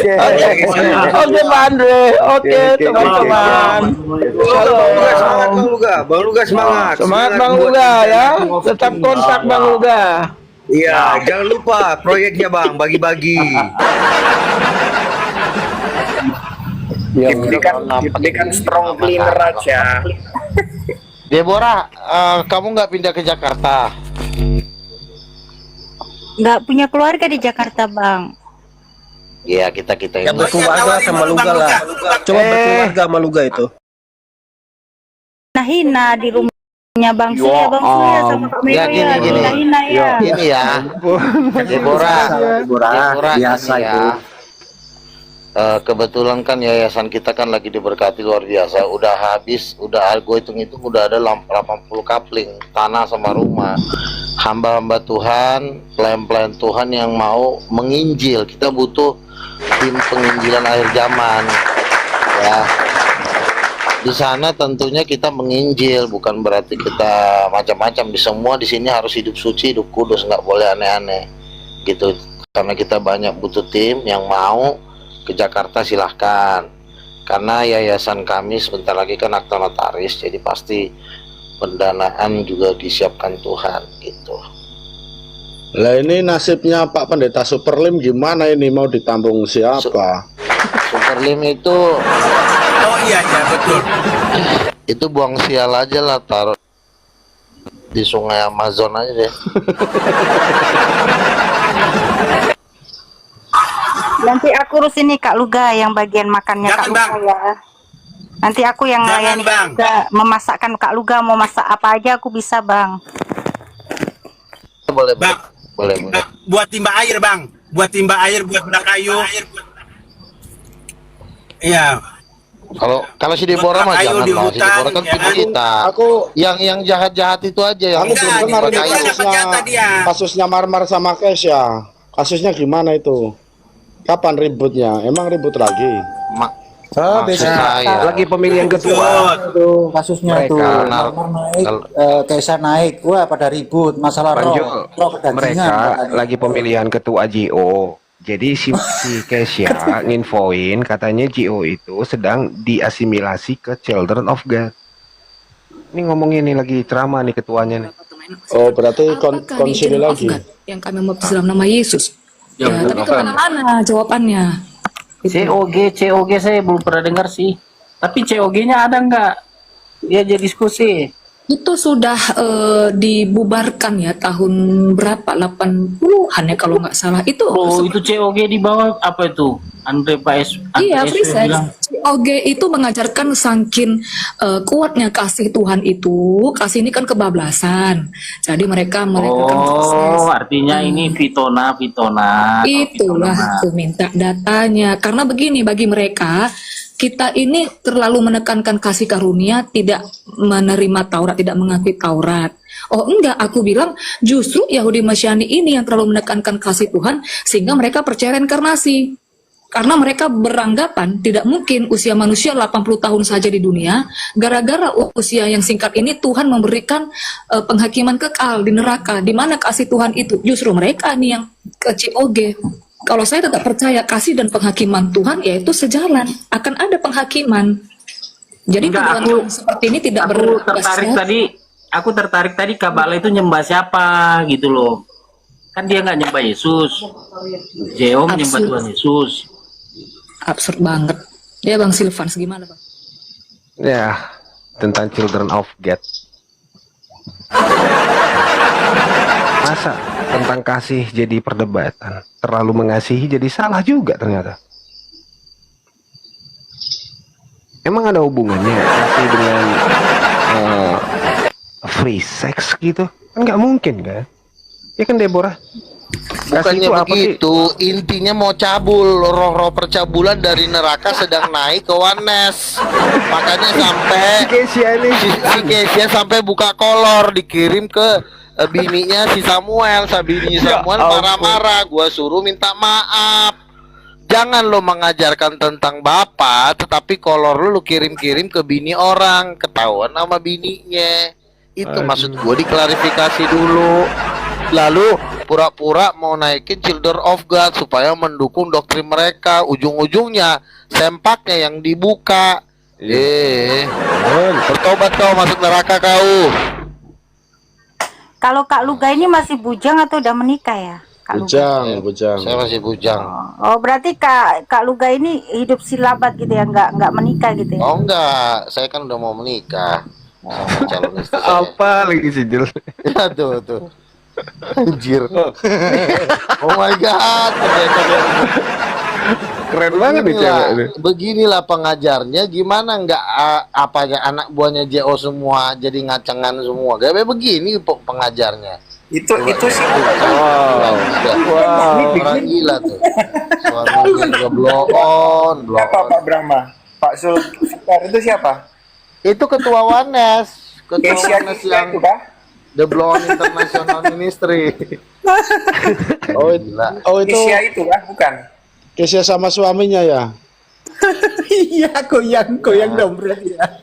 Oke Pak Andre, oke teman-teman.
Semangat Bang Luga, Bang Luga semangat.
Semangat Bang Luga ya, tetap kontak Bang Luga.
Iya, jangan lupa proyeknya Bang, bagi-bagi.
Diberikan strong cleaner aja.
Deborah, kamu nggak pindah ke Jakarta?
Nggak punya keluarga di Jakarta, Bang.
Iya, kita
Ya
ini.
berkeluarga sama Luga lah. Coba berkeluarga sama Luga itu.
Nah, hina di rumahnya Bang Surya, Bang Surya sama Kak
Ya,
Mega ya.
gini.
Hina ya.
Ini ya, Deborah,
biasa
ini
itu.
Kebetulan kan yayasan kita kan lagi diberkati luar biasa. Udah habis, gue hitung-hitung udah ada 80 kapling tanah sama rumah. Hamba-hamba Tuhan, pelayan-pelayan Tuhan yang mau menginjil. Kita butuh tim penginjilan akhir zaman. Ya. Di sana tentunya kita menginjil, bukan berarti kita macam-macam. Di semua di sini harus hidup suci, hidup kudus, nggak boleh aneh-aneh. Gitu. Karena kita banyak butuh tim yang mau ke Jakarta, silahkan. Karena yayasan kami sebentar lagi kan akta notaris, jadi pasti pendanaan juga disiapkan Tuhan gitu.
Lah ini nasibnya Pak Pendeta Superlim gimana ini, mau ditampung siapa?
Superlim itu
Oh iya ya betul.
itu buang sial aja lah, taruh di sungai Amazon aja deh.
Nanti aku urus ini Kak Luga yang bagian makannya Kak Luga ya. Nanti aku yang melayani Kak Luga, memasakkan Kak Luga mau masak apa aja aku bisa, Bang.
Boleh,
Bang.
boleh.
Buat timba air Bang, buat timba air, buat bedak kayu. Iya.
Kalau si Deborah mah jangan lah, si Deborah kan tim kita. Yang jahat-jahat itu aja yang
Aku belum dengar ini kasusnya Marmar sama Kesya. Kasusnya gimana itu? Kapan ributnya? Emang ribut lagi?
Lagi pemilihan ketua tuh kasusnya tuh. Marmar naik, Kaisar naik, wah pada ribut masalah roh kedagingan.
Mereka lagi pemilihan ketua JO. Jadi si Kesia nginfoin katanya JO itu sedang diasimilasi ke Children of God. Ini ngomongin nih lagi ceramah nih ketuanya nih.
Oh, berarti konsili lagi.
Yang kami membaptis dalam nama Yesus. Ya, tapi kemana-mana jawabannya.
COG saya belum pernah dengar sih. Tapi COG-nya ada nggak? Dia jadi diskusi.
Itu sudah dibubarkan ya tahun berapa? 80-an ya kalau nggak salah. Itu
itu COG di bawah apa itu? Andre Paes.
Iya, free sex. COG itu mengajarkan saking kuatnya kasih Tuhan itu. Kasih ini kan kebablasan. Jadi mereka kan
artinya ini Vitona.
Itulah aku minta datanya. Karena begini, bagi mereka kita ini terlalu menekankan kasih karunia, tidak menerima Taurat, tidak mengakui Taurat. Oh enggak, aku bilang justru Yahudi Masyani ini yang terlalu menekankan kasih Tuhan sehingga mereka percaya reinkarnasi. Karena mereka beranggapan tidak mungkin usia manusia 80 tahun saja di dunia, gara-gara usia yang singkat ini Tuhan memberikan penghakiman kekal di neraka. Di mana kasih Tuhan itu? Justru mereka nih yang ke COG. Kalau saya tetap percaya kasih dan penghakiman Tuhan yaitu sejalan, akan ada penghakiman. Jadi tuduhan seperti ini tidak
Aku tertarik tadi Kabala itu nyembah siapa gitu loh. Kan dia nggak nyembah Yesus. Jeo menyembah Tuhan Yesus.
Absurd banget. Ya Bang Silvans gimana Bang?
Ya, tentang Children of God. Masa tentang kasih jadi perdebatan, terlalu mengasihi jadi salah juga ternyata. Emang ada hubungannya kasih dengan free sex gitu? Kan nggak mungkin kan? Ya kan Deborah?
Bukannya begitu, intinya mau cabul, roh-roh percabulan dari neraka sedang naik ke Oneness. Makanya sampai si Kesia sampai buka kolor dikirim ke bininya si Samuel. Bini Samuel marah-marah, gua suruh minta maaf. Jangan lo mengajarkan tentang bapak, tetapi kolor lo kirim-kirim ke bini orang, ketahuan sama bininya. Itu maksud gua, diklarifikasi dulu. Lalu pura-pura mau naikin Children of God supaya mendukung doktrin mereka. Ujung-ujungnya sempaknya yang dibuka. Bertobat kau, masuk neraka kau.
Kalau Kak Luga ini masih bujang atau udah menikah ya? Kak
Bujang.
Saya masih bujang.
Oh berarti Kak Luga ini hidup silabat gitu ya, nggak menikah gitu ya?
Oh enggak, saya kan udah mau menikah. Calon istri saya.
Apa lagi sih Jul?
Ya tuh. Anjir. Oh my god.
Keren banget nih cewek ini.
Beginilah pengajarnya, gimana enggak apanya anak buahnya JO semua jadi ngacengan semua. Kayak begini pengajarnya.
Itu sih.
Wow. Orang gila tuh. Suaminya juga blow on.
Pak Brahma? Pak Sulfikar itu siapa?
Itu ketua Oneness. Ketua Oneness yang
itu, Pak?
The Blow On International Ministry.
itu
Kesia itu kan bukan?
Kesia sama suaminya ya?
Iya, goyang dompet ya.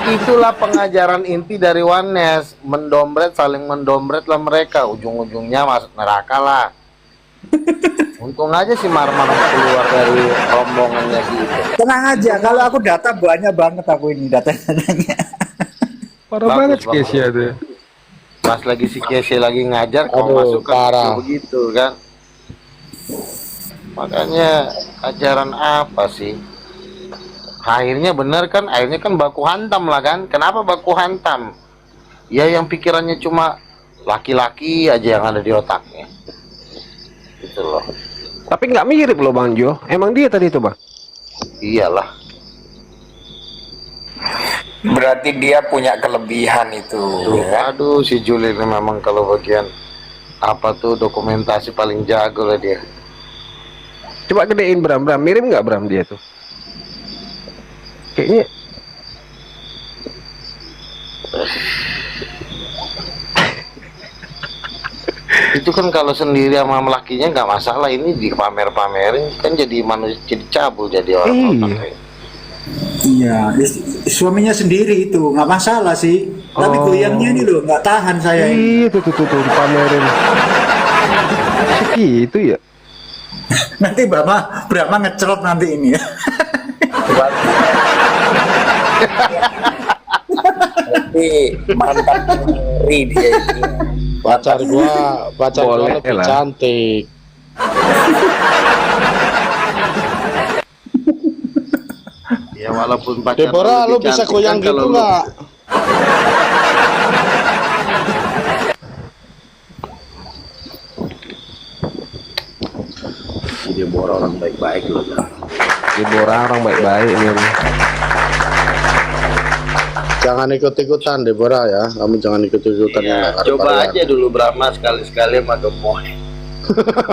Itulah pengajaran inti dari Oneness, saling mendombret lah mereka, ujung-ujungnya masuk neraka lah. Untung aja si Marmar keluar dari rombongannya gitu.
Tenang aja, kalau aku data banyak banget aku ini datanya.
Parah banget Kesia tuh.
Pas lagi si Kesia lagi ngajar, kau masuk ke begitu kan. Makanya ajaran apa sih? Akhirnya bener kan, akhirnya kan baku hantam lah kan. Kenapa baku hantam? Ya yang pikirannya cuma laki-laki aja yang ada di otaknya. Gitu loh.
Tapi nggak mirip loh Bang Jo. Emang dia tadi itu Bang?
Iyalah.
Berarti dia punya kelebihan itu. Ya?
Aduh, si Juli ini memang kalau bagian apa tuh dokumentasi paling jago lah dia.
Coba gedein Bram, mirip nggak Bram dia tuh? Kayaknya.
Itu kan kalau sendiri sama lakinya nggak masalah, ini dipamer-pamerin kan jadi manusia, jadi cabul, jadi orang.
Iya, suaminya sendiri itu nggak masalah sih. Tapi goyangnya ini loh nggak tahan saya.
Itu tuh dipamerin. Segitu ya.
Nanti Brahma ngecelop nanti ini ya.
Tapi mantan dia ini.
Pacar gua lebih
lah.
cantik.
Ya walaupun pacar
Deborah, lu
lebih
bisa
cantik
goyang
kan, kalau
gitu
lu-
nggak?
Deborah orang baik-baik loh.
Deborah orang baik-baik ini.
Jangan ikut-ikutan Deborah ya. Kamu jangan ikut-ikutan yang nggak
Coba
karu-karuan.
aja dulu Brahma sekali-sekali sama Gemoy.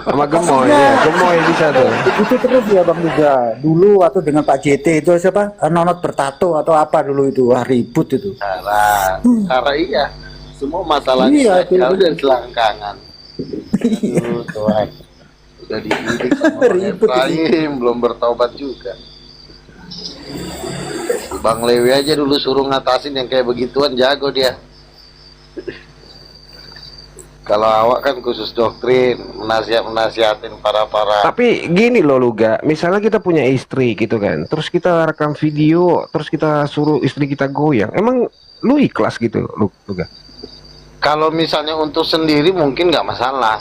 Sama Gemoy ya, Gemoy bisa tuh.
Itu terus ya Bang Luga. Dulu waktu dengan Pak JT itu siapa? Nonot bertato atau apa dulu itu? Wah ribut itu.
Karena iya, semua masalah
Iya,
kacau
itu.
dan selangkangan. Aduh, Tuhan. Udah dididik sama Bang
Ribut
Efraim, belum bertobat juga. Bang Lewi aja dulu suruh ngatasin yang kayak begituan, jago dia. Kalau awak kan khusus doktrin, menasihatin para.
Tapi gini loh Luga, misalnya kita punya istri gitu kan, terus kita rekam video, terus kita suruh istri kita goyang, emang lu ikhlas gitu Luga?
Kalau misalnya untuk sendiri mungkin nggak masalah.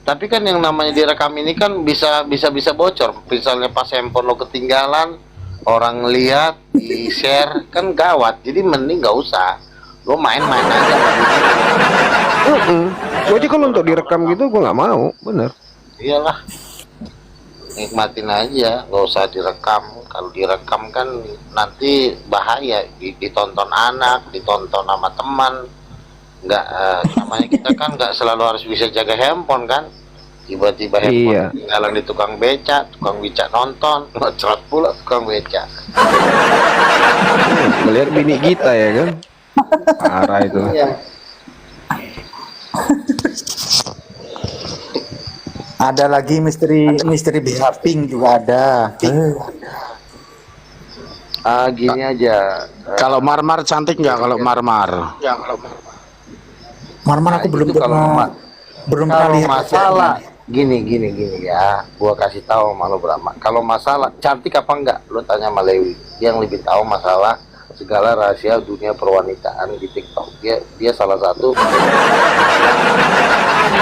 Tapi kan yang namanya direkam ini kan bisa bocor. Misalnya pas handphone lo ketinggalan, orang lihat, di share, kan gawat. Jadi mending nggak usah. Lo main-main aja.
Jadi kalau untuk direkam gitu gue nggak mau, bener.
Iyalah. Nikmatin aja, nggak usah direkam. Kalau direkam kan nanti bahaya. Ditonton anak, ditonton sama teman. Nggak, namanya kita kan nggak selalu harus bisa jaga handphone kan. Tiba-tiba handphone ketinggalan di tukang beca nonton, ngecrot pula tukang beca.
Melihat bini kita ya kan, parah itu.
Ada lagi misteri BH Pink juga ada.
Gini aja.
Kalau Marmar cantik nggak? Kalau Marmar?
Marmar aku belum pernah
Kalau
lihat.
masalah gini ya, gua kasih tahu sama lo Brahma. Kalau masalah cantik apa enggak, lo tanya sama Lewi. Dia yang lebih tahu masalah segala rahasia dunia perwanitaan di TikTok. Dia salah satu.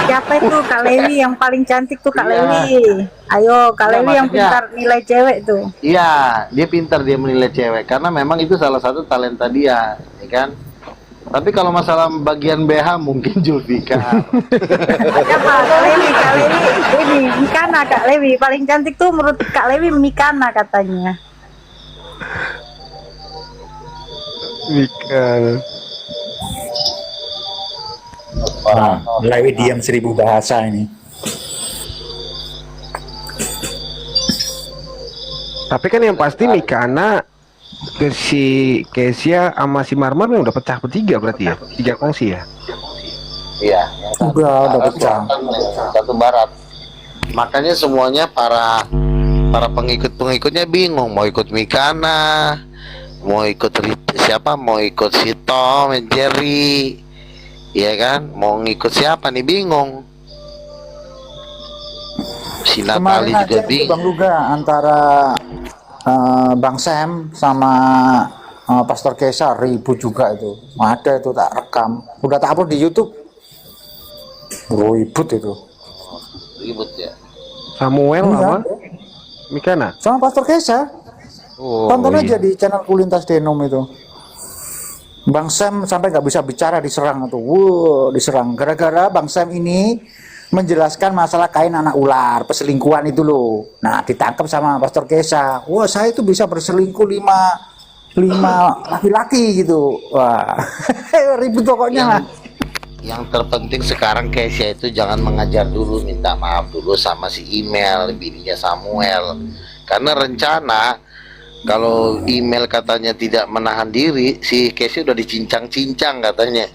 Siapa itu Kak Lewi yang paling cantik tuh Kak
Iya.
Lewi? Ayo Kak
Iya,
Lewi yang
maksudnya-
pintar nilai cewek tuh.
Iya, dia pintar dia menilai cewek karena memang itu salah satu talenta dia, ya kan? Tapi kalau masalah bagian BH mungkin Julfika.
Siapa Kak Lewi? Kak Lewi ini Mikana Kak Lewi paling cantik tuh menurut Kak Lewi Mikana katanya.
Ikan.
Nah, Lewi diam 1000 bahasa ini.
Tapi kan yang pasti Mikana ke si Kesia sama si Marmar yang udah pecah bertiga berarti ya, 3 kongsi ya.
Iya.
Udah pecah.
Satu barat. Makanya semuanya para pengikutnya bingung mau ikut Mikana, mau ikut siapa, mau ikut si Tom, Jerry, ya kan, mau ngikut siapa nih, bingung. Si Natali
Kemarin
juga
aja
bingung.
Bang Luga antara Bang Sam sama Pastor Kesa ribut juga itu. Ada itu tak rekam, udah tak upload di YouTube. Ribut itu.
Ribut ya.
Samuel
Iya.
apa? Mikana.
Sama Pastor Kesa.
Oh,
Tonton aja
iya.
di channel Kulintas Denom itu. Bang Sam sampai nggak bisa bicara, diserang tuh. Diserang gara-gara Bang Sam ini menjelaskan masalah kain anak ular, perselingkuhan itu loh. Nah, ditangkap sama Pastor Kesa. Wah, saya itu bisa berselingkuh 5 laki-laki gitu. Wah, ribut pokoknya.
Yang terpenting sekarang Kesia itu jangan mengajar dulu, minta maaf dulu sama si email bininya Samuel. Karena rencana kalau email katanya tidak menahan diri, si Kesia udah dicincang-cincang katanya.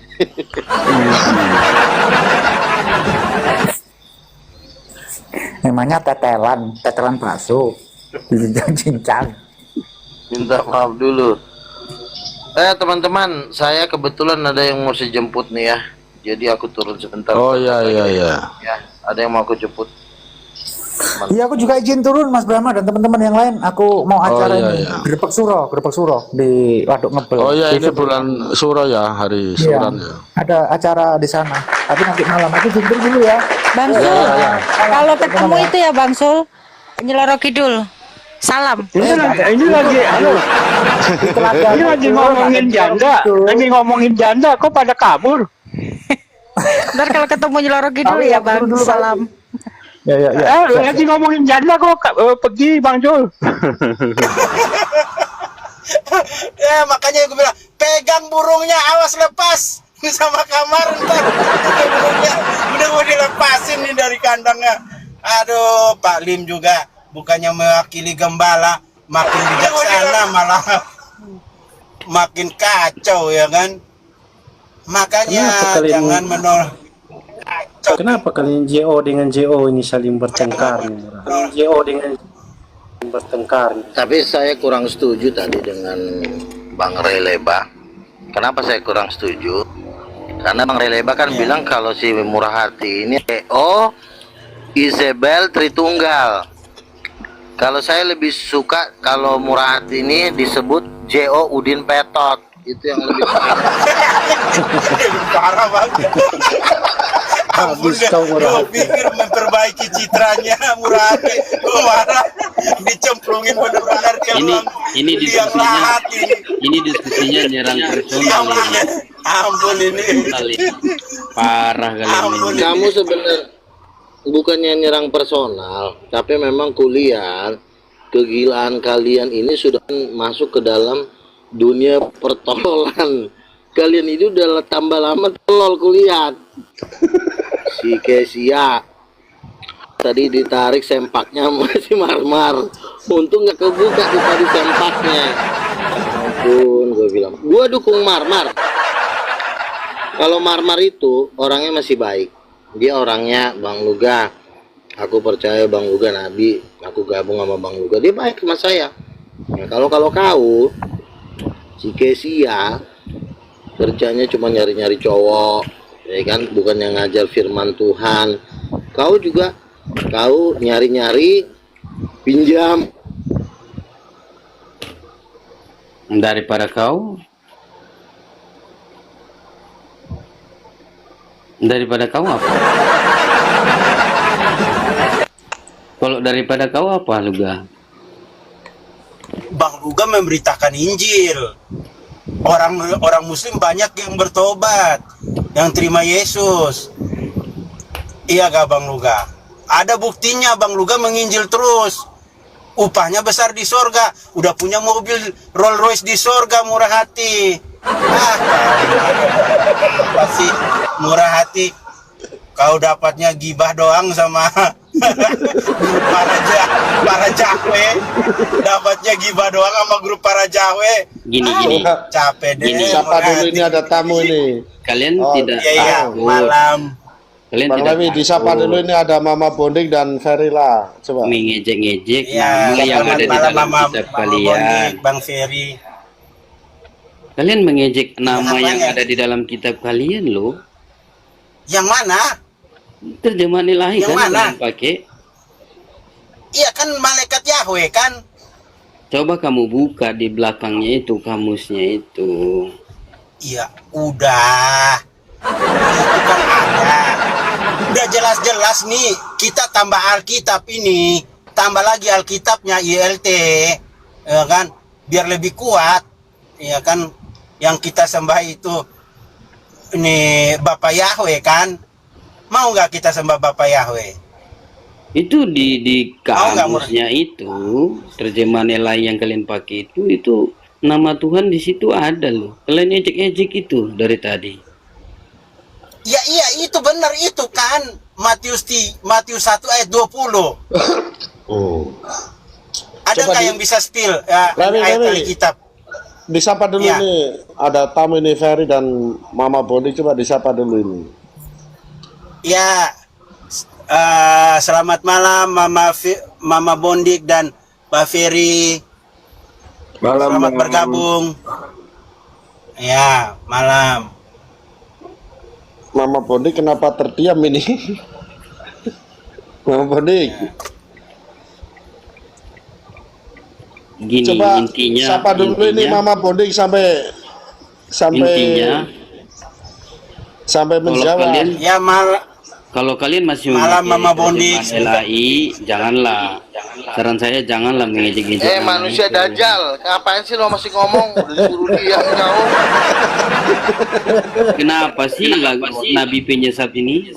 Namanya tetelan bakso. Cincang.
Minta maaf dulu. Teman-teman, saya kebetulan ada yang mau saya jemput nih ya. Jadi aku turun sebentar.
Oh iya.
Ya, ada yang mau aku jemput.
Iya, aku juga izin turun Mas Brahma dan teman-teman yang lain. Aku mau acara ini Grebek Suro di Waduk Ngebel.
Oh iya,
Di
ini
sebelah.
bulan Suro ya, hari
Iya,
Suran ya.
ada acara di sana. Tapi nanti malam aku jemput dulu ya.
Bang Sul, kalau ketemu itu ya Bang Sul, Nyeloro Kidul. Salam.
Ini lagi ngomongin janda, kok pada kabur?
Ntar kalau ketemu Nyeloro Kidul ya Bang, salam.
Ya.
Lagi ngomongin janda kok pergi Bang Jul.
Ya makanya gue bilang pegang burungnya, awas lepas sama kamar ntar. Burungnya udah mau dilepasin nih dari kandangnya. Aduh, Pak Lim juga bukannya mewakili gembala, makin bijaksana malah makin kacau ya kan. Makanya jangan menolak.
Kenapa kalian JO dengan JO ini saling bertengkar nih, Murah? JO dengan bertengkar.
Tapi saya kurang setuju tadi dengan Bang Releba. Kenapa saya kurang setuju? Karena Bang Releba kan bilang kalau si Murah Hati ini Isabel Tritunggal. Kalau saya lebih suka kalau Murah Hati ini disebut JO Udin Petot. Itu yang lebih
parah banget. Ampun, gue pikir memperbaiki citranya Murah Hati, gue marah dicemplungin benar-benar ke
Ini diskusinya nyerang personal ini.
Ampun ini.
Parah kalian.
Kamu sebenarnya bukannya nyerang personal, tapi memang kuliah kegilaan kalian ini sudah masuk ke dalam dunia pertololan. Kalian itu udah tambah lama tolol kuliah. Si Kesia tadi ditarik sempaknya masih marmar. Untung nggak kebuka tuh tadi sempaknya. Ampun, gue bilang, gue dukung marmar. Kalau marmar itu orangnya masih baik. Dia orangnya Bang Luga. Aku percaya Bang Luga Nabi. Aku gabung sama Bang Luga. Dia baik sama saya. Nah, kalau kau si Kesia kerjanya cuma nyari-nyari cowok, ya kan, bukan yang ngajar firman Tuhan. Kau nyari-nyari pinjam.
Daripada kau apa? Kalau daripada kau apa, Luga?
Bang Luga memberitakan Injil. Orang Muslim banyak yang bertobat, yang terima Yesus. Iya gak Bang Luga? Ada buktinya Bang Luga menginjil terus. Upahnya besar di sorga. Udah punya mobil Rolls Royce di sorga, Murah Hati. Pasti Murah Hati. Kau dapatnya gibah doang sama grup para Jawe. Dapatnya gibah doang sama grup para Jawe.
Gini.
Capek deh.
Siapa dulu ini ada tamu ini?
Kalian tidak
Iya, malam.
Kalian
Bang
tidak
Lewi, disapa dulu ini ada Mama Bonding dan Verila. Coba.
mengejek-ngejek
Ya,
nama yang ada di dalam kitab kalian.
Bang Ferry.
Kalian mengejek nama yang ada di dalam kitab kalian loh.
Yang mana?
Terjemahan ilahi
Yang
kan
mana?
kalian pakai.
Iya kan malaikat Yahweh kan?
Coba kamu buka di belakangnya itu kamusnya itu.
Iya, udah. Itu kan ada. Udah jelas-jelas nih, kita tambah Alkitab ini, tambah lagi Alkitabnya ILT, ya kan? Biar lebih kuat, ya kan? Yang kita sembah itu ini Bapak Yahweh kan? Mau nggak kita sembah Bapak Yahweh?
Itu di kamusnya itu, terjemahan ilahi yang kalian pakai itu nama Tuhan di situ ada loh. Kalian ejek-ejek itu dari tadi.
Ya iya itu benar itu kan Matius 1 ayat 20. Ada nggak yang bisa spill ayat Alkitab?
Disapa dulu nih, ada tamu ini Ferry dan Mama Bonding, coba disapa dulu ini.
Ya Selamat malam Mama Bondik dan Pak Ferry. Selamat bergabung. Ya, malam.
Mama Bondik kenapa terdiam ini? Mama Bondik.
Gini,
Coba
intinya
sapa dulu ini Mama Bondik sampai
intinya
sampai
kalau
menjawab.
kalian
Ya,
kalau kalian masih
malam
memakai
Mama Bondik.
terjemahan LAI, janganlah. Saran saya janganlah mengejek-ejek.
Manusia dajal, ngapain sih lo masih ngomong? Udah disuruh diam kau.
Kenapa sih lagu Nabi Penyesat ini?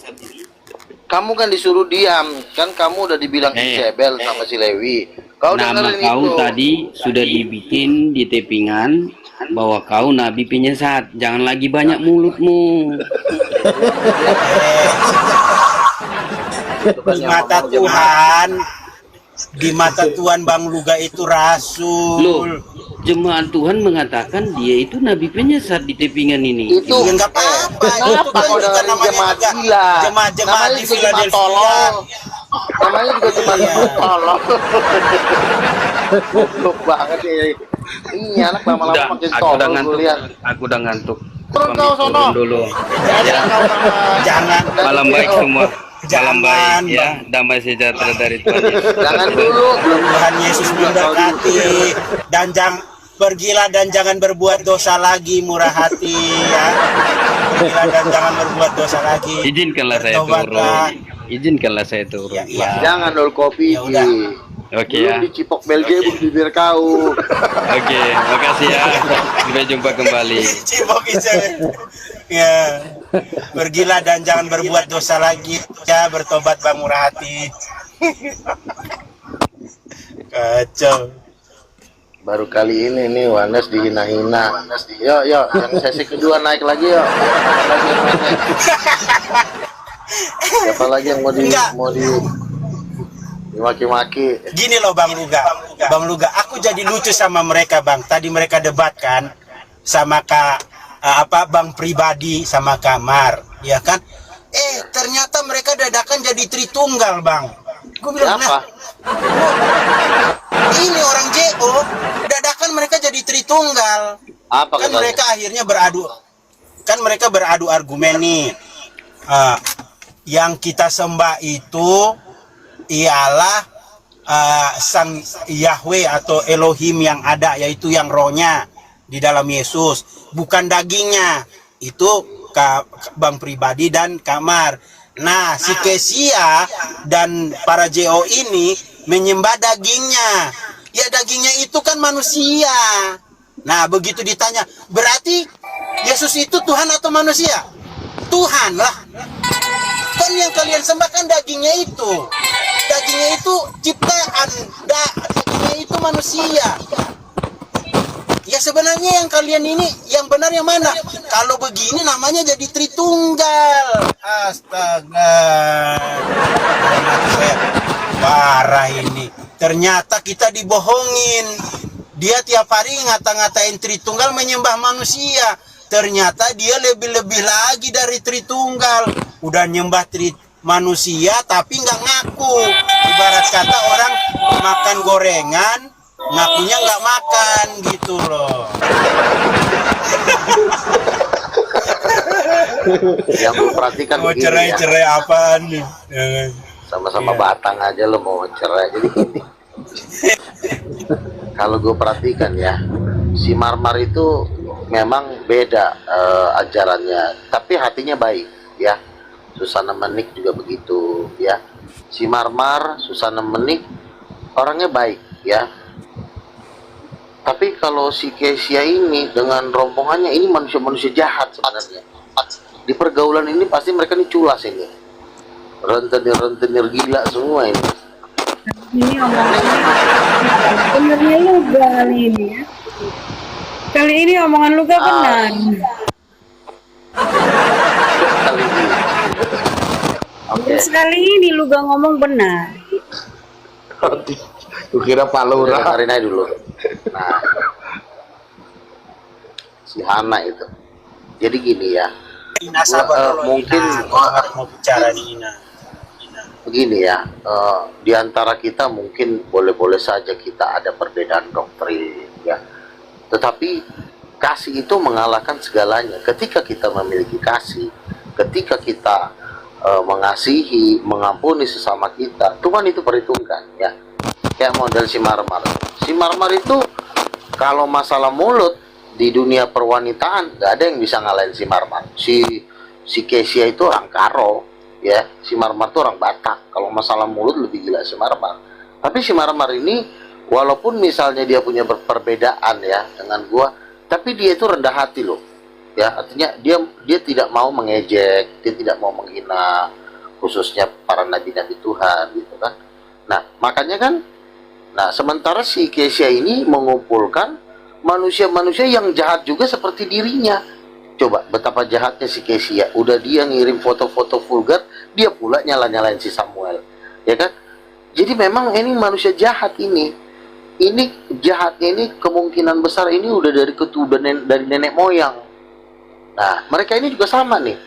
Kamu kan disuruh diam, kan kamu udah dibilang Isabel sama si Lewi. Kau
Nama
dengerin
kau
itu.
tadi sudah dibikin di tepingan bahwa kau Nabi Penyesat. Jangan lagi banyak mulutmu.
Di mata Tuhan Bang Luga itu rasul.
Loh, jemaat Tuhan mengatakan dia itu Nabi Penyesat di tepingan ini.
Itu
Ya nggak apa-apa. Itu kan
kau
juga
dengerin
namanya
jemaat
juga
gila.
jemaat-jemaat
Namanya
di
juga jemaat
Philadelphia.
tolol. Namanya juga jemaat tolol. Goblok banget ya. Ini anak lama-lama
Udah,
makin
aku udah
tolol
ngantuk.
lihat.
Aku udah ngantuk.
Turun kau sono.
Turun dulu. Ya.
Jangan.
Malam baik semua. Malam baik
Jangan,
ya. Damai sejahtera dari Tuhan Yesus.
Jangan dulu.
Tuhan Yesus memberkati dan pergilah dan jangan berbuat dosa lagi, murah hati ya. Pergilah dan jangan berbuat dosa lagi.
Izinkanlah saya
Bertobatlah.
turun. Izinkanlah saya turun.
Ya.
Jangan dol kopi.
Ya udah.
Oke ya.
Belum dicipok Belgebus bibir kau.
Oke, makasih ya. Sampai jumpa kembali.
Cibok ya. Pergilah dan jangan berbuat dosa lagi ya, bertobat Bang murah hati. Kacau.
Baru kali ini nih Wanes dihina-hina. Yuk, yang sesi kedua naik lagi yuk. Siapa lagi yang mau dimaki-maki?
Gini loh Bang Luga, aku jadi lucu sama mereka Bang. Tadi mereka debat kan sama Bang Pribadi sama Kamar, ya kan? Ternyata mereka dadakan jadi Tritunggal Bang. Gue bilang, nah, ini orang JO, dadakan mereka jadi Tritunggal.
Apa
kan
katanya?
mereka beradu argumen nih. Yang kita sembah itu ialah Sang Yahweh atau Elohim yang ada, yaitu yang rohnya di dalam Yesus, bukan dagingnya. Itu Bang Pribadi dan Kamar. Nah, si Kesia dan para JO ini menyembah dagingnya. Ya dagingnya itu kan manusia. Nah, begitu ditanya, berarti Yesus itu Tuhan atau manusia? Tuhan lah. Kan yang kalian sembah kan dagingnya itu. Dagingnya itu ciptaan. Dagingnya itu manusia. Ya sebenarnya yang kalian ini yang benar yang mana? Kalau begini namanya jadi Tritunggal. Astaga. Parah ini. Ternyata kita dibohongin. Dia tiap hari ngata-ngatain Tritunggal menyembah manusia. Ternyata dia lebih-lebih lagi dari Tritunggal. Udah nyembah manusia tapi nggak ngaku. Ibarat kata orang makan gorengan, ngakunya nggak makan gitu loh.
Yang gue perhatikan
mau
begini
cerai-cerai apaan nih?
Sama-sama batang aja lo mau cerai. Jadi gini. Kalau gue perhatikan ya, si Marmar itu memang beda ajarannya, tapi hatinya baik ya. Susana Menik juga begitu ya. Si Marmar, Susana Menik orangnya baik ya. Tapi kalau si Kesia ini dengan rombongannya ini manusia-manusia jahat sebenarnya. Di pergaulan ini pasti mereka ini culas ini. Rentenir-rentenir gila semua ini.
Ini omongannya benernya Luga kali ini ya. Kali ini omongan Luga benar. Terus kali ini Luga ngomong benar.
Gue kira Pak Lurah.
Dengerin aja dulu. Nah, si Hana itu. Jadi gini ya.
Ina sabar dulu,
mungkin
Ina. Mau bicara nih Ina.
gini ya, di antara kita mungkin boleh-boleh saja kita ada perbedaan doktrin ya, tetapi kasih itu mengalahkan segalanya. Ketika kita memiliki kasih, ketika kita mengasihi, mengampuni sesama kita, Tuhan itu perhitungkan ya. Kayak model si Marmar. Si Marmar itu kalau masalah mulut di dunia perwanitaan nggak ada yang bisa ngalahin si Marmar. Si Kesia itu orang Karo ya, si Marmar itu orang Batak. Kalau masalah mulut lebih gila si Marmar. Tapi si Marmar ini walaupun misalnya dia punya perbedaan ya dengan gua, tapi dia itu rendah hati loh. Ya, artinya dia tidak mau mengejek, dia tidak mau menghina khususnya para nabi-nabi Tuhan gitu kan. Nah, makanya kan sementara si Kesia ini mengumpulkan manusia-manusia yang jahat juga seperti dirinya. Coba betapa jahatnya si Kesia. Udah dia ngirim foto-foto vulgar, dia pula nyala-nyalain si Samuel. Ya kan? Jadi memang ini manusia jahat ini. Ini jahatnya ini kemungkinan besar ini udah dari keturunan dari nenek moyang. Nah, mereka ini juga sama nih.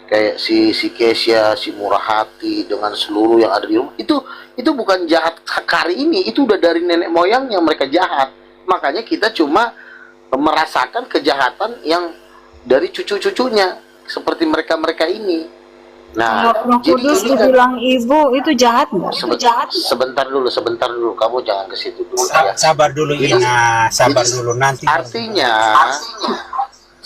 Kayak si Kesia, si murah hati dengan seluruh yang ada di rumah. Itu bukan jahat hari ini, itu udah dari nenek moyang yang mereka jahat. Makanya kita cuma merasakan kejahatan yang dari cucu-cucunya seperti mereka-mereka ini. Nah,
Roh Kudus dibilang ibu itu jahat nggak?
Sebentar dulu, kamu jangan ke situ dulu ya.
Sabar dulu Ina, sabar dulu nanti.
Artinya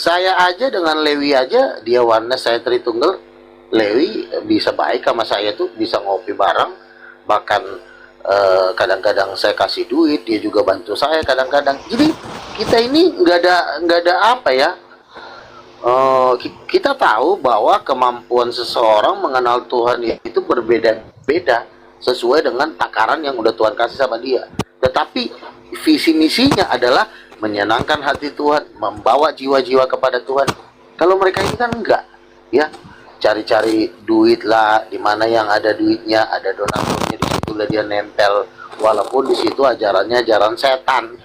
saya aja dengan Lewi aja, dia Oneness, saya Tritunggal. Lewi bisa baik sama saya tuh, bisa ngopi bareng, bahkan kadang-kadang saya kasih duit, dia juga bantu saya kadang-kadang. Jadi kita ini nggak ada apa ya, kita tahu bahwa kemampuan seseorang mengenal Tuhan itu berbeda-beda sesuai dengan takaran yang udah Tuhan kasih sama dia. Tetapi visi misinya adalah menyenangkan hati Tuhan, membawa jiwa-jiwa kepada Tuhan. Kalau mereka ini kan enggak, ya cari-cari duit lah, di mana yang ada duitnya, ada donaturnya, di situ lah dia nempel, walaupun di situ ajarannya ajaran setan.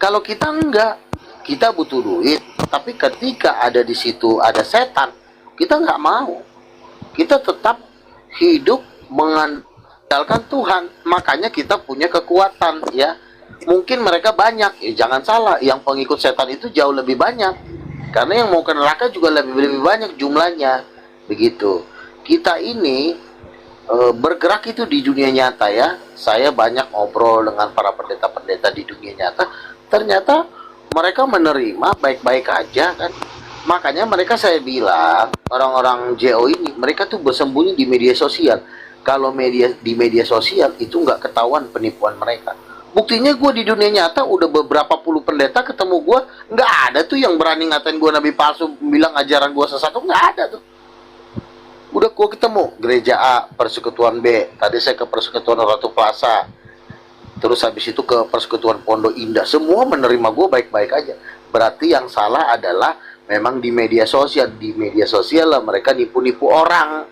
Kalau kita enggak, kita butuh duit, tapi ketika ada di situ ada setan, kita nggak mau. Kita tetap hidup mengandalkan Tuhan, makanya kita punya kekuatan, ya. Mungkin mereka banyak, jangan salah, yang pengikut setan itu jauh lebih banyak, karena yang mau ke neraka juga lebih banyak jumlahnya, begitu. Kita ini bergerak itu di dunia nyata ya. Saya banyak ngobrol dengan para pendeta-pendeta di dunia nyata, ternyata mereka menerima baik-baik aja kan. Makanya mereka, saya bilang, orang-orang JO ini, mereka tuh bersembunyi di media sosial. Kalau di media sosial itu nggak ketahuan penipuan mereka. Buktinya gue di dunia nyata udah beberapa puluh pendeta ketemu gue, nggak ada tuh yang berani ngatain gue nabi palsu, bilang ajaran gue sesat, nggak ada tuh. Udah gue ketemu gereja A, persekutuan B, tadi saya ke persekutuan Ratu Plaza, terus habis itu ke persekutuan Pondok Indah, semua menerima gue baik-baik aja. Berarti yang salah adalah memang di media sosial. Di media sosial lah mereka nipu-nipu orang,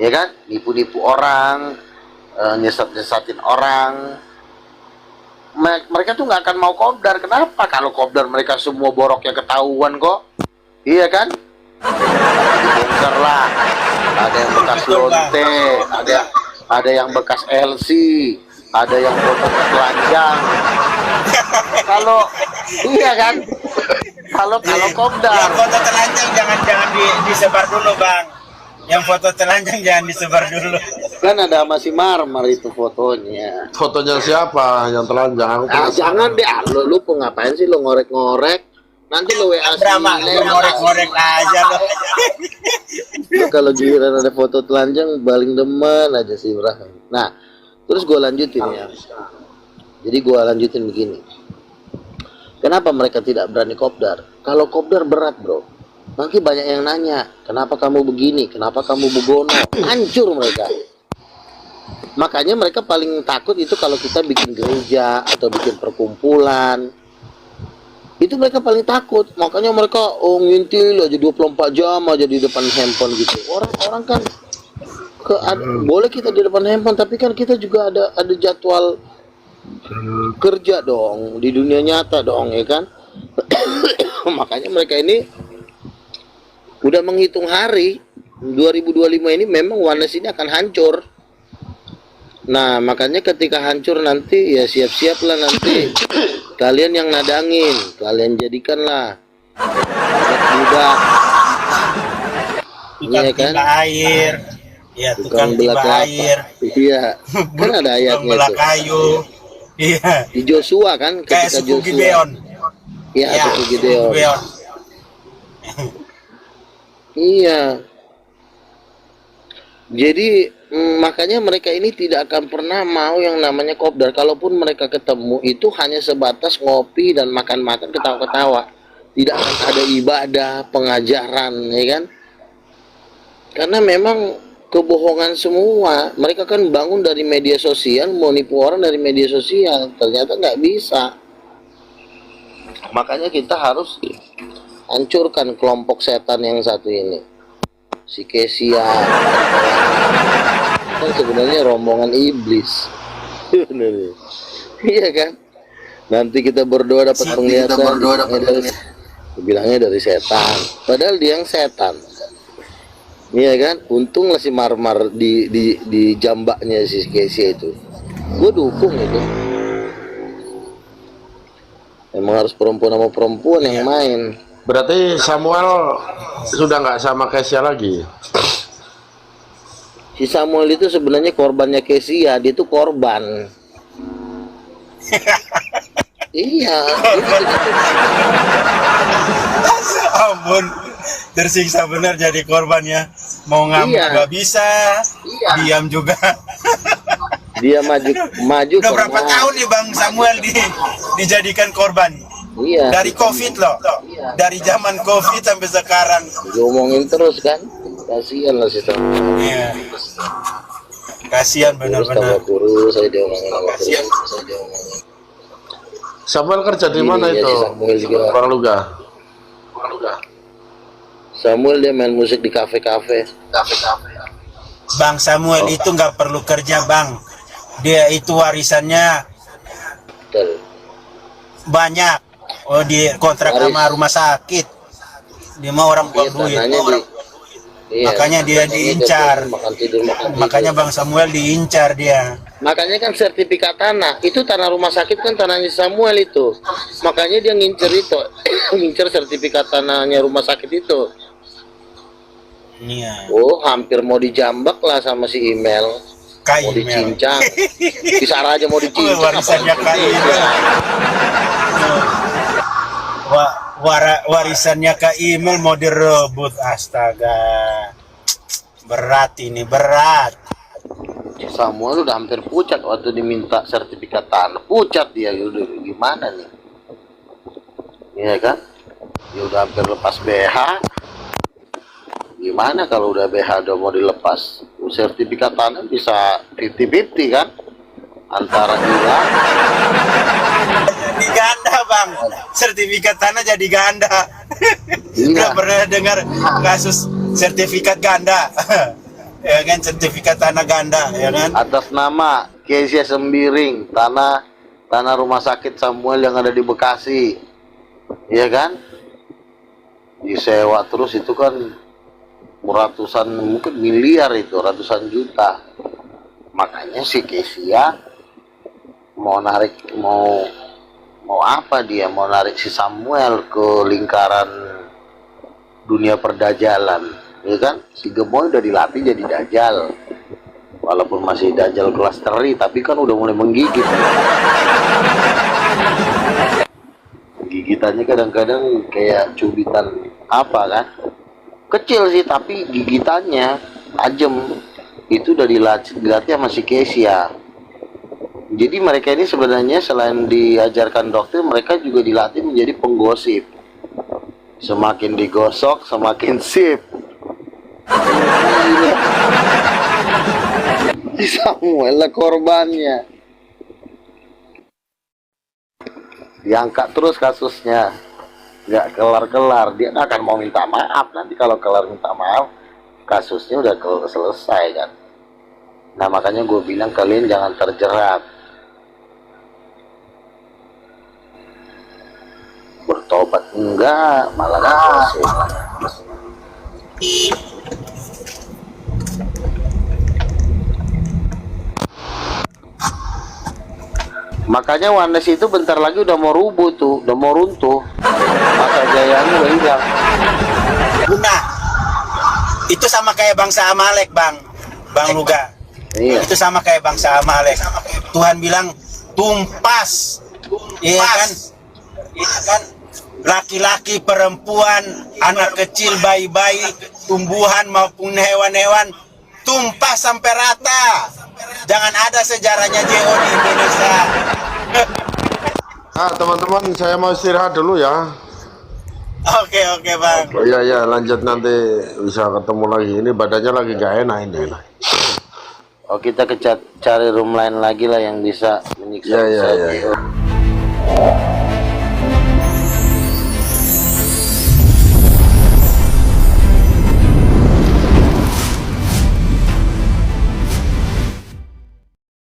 ya kan, nipu-nipu orang, nyesat-nyesatin orang. Mereka tuh nggak akan mau kopdar. Kenapa? Kalau kopdar mereka semua boroknya ketahuan kok, iya kan? Bongkar lah. Ada yang bekas lonte, ada yang bekas LC, ada yang foto telanjang. Kalau iya kan? Kalau kopdar.
Yang foto telanjang jangan disebar dulu, Bang. Yang foto telanjang jangan disebar dulu.
Kan ada masih Marmar itu fotonya.
Fotonya siapa yang telanjang?
Jangan deh, lu ngapain sih lu ngorek-ngorek? Nanti lu WA
drama, ngorek-ngorek aja lo.
Kalau giliran ada foto telanjang paling demen aja sih Ibrahim. Nah, terus gue lanjutin ya. Jadi gue lanjutin begini. Kenapa mereka tidak berani kopdar? Kalau kopdar berat bro, nanti banyak yang nanya, kenapa kamu begini, kenapa kamu begono, hancur mereka. Makanya mereka paling takut itu kalau kita bikin gereja atau bikin perkumpulan. Itu mereka paling takut. Makanya mereka ngintil aja 24 jam aja di depan handphone gitu. Orang-orang kan boleh kita di depan handphone, tapi kan kita juga ada jadwal kerja dong, di dunia nyata dong, ya kan? Makanya mereka ini udah menghitung hari 2025 ini memang Oneness ini akan hancur. Nah, makanya ketika hancur nanti ya siap-siaplah nanti kalian yang nadangin, kalian jadikanlah budak.
Tukang
Iya kan?
tiba air. Ya, tukang
belak
tiba
kelapa.
air.
Iya. Kan ada
Tukang
ayatnya
belak
itu.
kayu. Iya.
Di Joshua kan
Kayak
ketika
suku
Joshua.
Gibeon.
Iya,
Ya,
suku Gideon.
Gibeon.
Iya. Jadi makanya mereka ini tidak akan pernah mau yang namanya kopdar. Kalaupun mereka ketemu itu hanya sebatas ngopi dan makan-makan, ketawa-ketawa. Tidak akan ada ibadah, pengajaran, ya kan? Karena memang kebohongan semua. Mereka kan bangun dari media sosial, mau nipu orang dari media sosial. Ternyata nggak bisa. Makanya kita harus hancurkan kelompok setan yang satu ini. Si Kesia kan sebenarnya rombongan iblis. Bener. Iya kan? Nanti kita berdoa dapat penglihatan. Bilangnya dari setan. Padahal dia yang setan. Iya kan? Untunglah si Marmar di jambaknya si Kesia itu. Gue dukung itu. Emang harus perempuan sama perempuan yang main.
Berarti Samuel sudah nggak sama Kesia lagi?
Si Samuel itu sebenarnya korbannya Kesia, dia itu korban. Iya.
Ampun, tersiksa benar jadi korbannya. Mau ngamuk nggak bisa, diam juga.
Dia maju.
Udah berapa tahun nih Bang Samuel dijadikan korban?
Iya.
Dari COVID loh. Dari zaman COVID sampai sekarang.
Diomongin terus kan? Kasihan lah si Samuel.
Iya. Kasihan benar-benar.
Kurus saya diomongin.
Kasihan.
Samuel kerja di mana
Iya,
itu?
si Samuel juga.
Bang Luga.
Samuel dia main musik di kafe-kafe.
Bang Samuel itu nggak perlu kerja Bang. Dia itu warisannya banyak. Oh, di kontrak sama rumah sakit. Dia mau orang buang duit. Makanya dia diincar. Makanya Bang Samuel diincar dia.
Makanya kan sertifikat tanah itu tanah rumah sakit kan tanahnya Samuel itu. Makanya dia ngincer itu, ngincer sertifikat tanahnya rumah sakit itu.
Iya.
Oh, hampir mau dijambak lah sama si email. Mau dicincang. Bisa aja mau dicincang.
Warisannya Kak Email. Warisannya Kak Email mau direbut, astaga. Berat ini, berat.
Samuel udah hampir pucat waktu diminta sertifikat tanah. Pucat dia, udah gimana nih? Iya kan? Dia udah hampir lepas BH. Gimana kalau udah BH udah mau dilepas? Sertifikat tanah bisa 50-50 kan? Antara hilang.
Jadi ganda Bang. Sertifikat tanah jadi ganda. Nggak pernah dengar kasus sertifikat ganda. Ya kan, sertifikat tanah ganda, ya kan?
Atas nama Kesia Sembiring, tanah rumah sakit Samuel yang ada di Bekasi. Iya kan? Disewa terus itu kan ratusan, mungkin miliar itu, ratusan juta. Makanya si Kesia mau apa dia? Mau narik si Samuel ke lingkaran dunia perdajalan, ya kan? Si Gemoy udah dilatih jadi dajal, walaupun masih dajal kelas teri, tapi kan udah mulai menggigit. Gigitannya kadang-kadang kayak cubitan apa kan? Kecil sih tapi gigitannya tajam. Itu udah dilatih sama si Kesia. Jadi mereka ini sebenarnya selain diajarkan dokter, mereka juga dilatih menjadi penggosip. Semakin digosok, semakin sip. Samuel lah korbannya. Diangkat terus kasusnya. Nggak kelar-kelar. Dia nggak akan mau minta maaf. Nanti kalau kelar minta maaf, kasusnya udah selesai kan. Nah makanya gue bilang kalian jangan terjerat. Bertobat enggak, malah gosip. Makanya Wanes itu bentar lagi udah mau rubuh tuh, udah mau runtuh. Masa jayanya udah hilang.
Bunda, itu sama kayak bangsa Amalek, Bang Luga.
Iya.
Itu sama kayak bangsa Amalek. Tuhan bilang tumpas, iya kan? Laki-laki, perempuan, anak kecil, bayi-bayi, tumbuhan maupun hewan-hewan, tumpas sampai rata. Jangan ada sejarahnya JO di Indonesia.
Teman-teman, saya mau istirahat dulu ya.
Oke, Bang.
Iya, lanjut nanti bisa ketemu lagi. Ini badannya lagi gak enak ini.
Oh, kita cari room lain lagi lah yang bisa menyiksa.
Iya.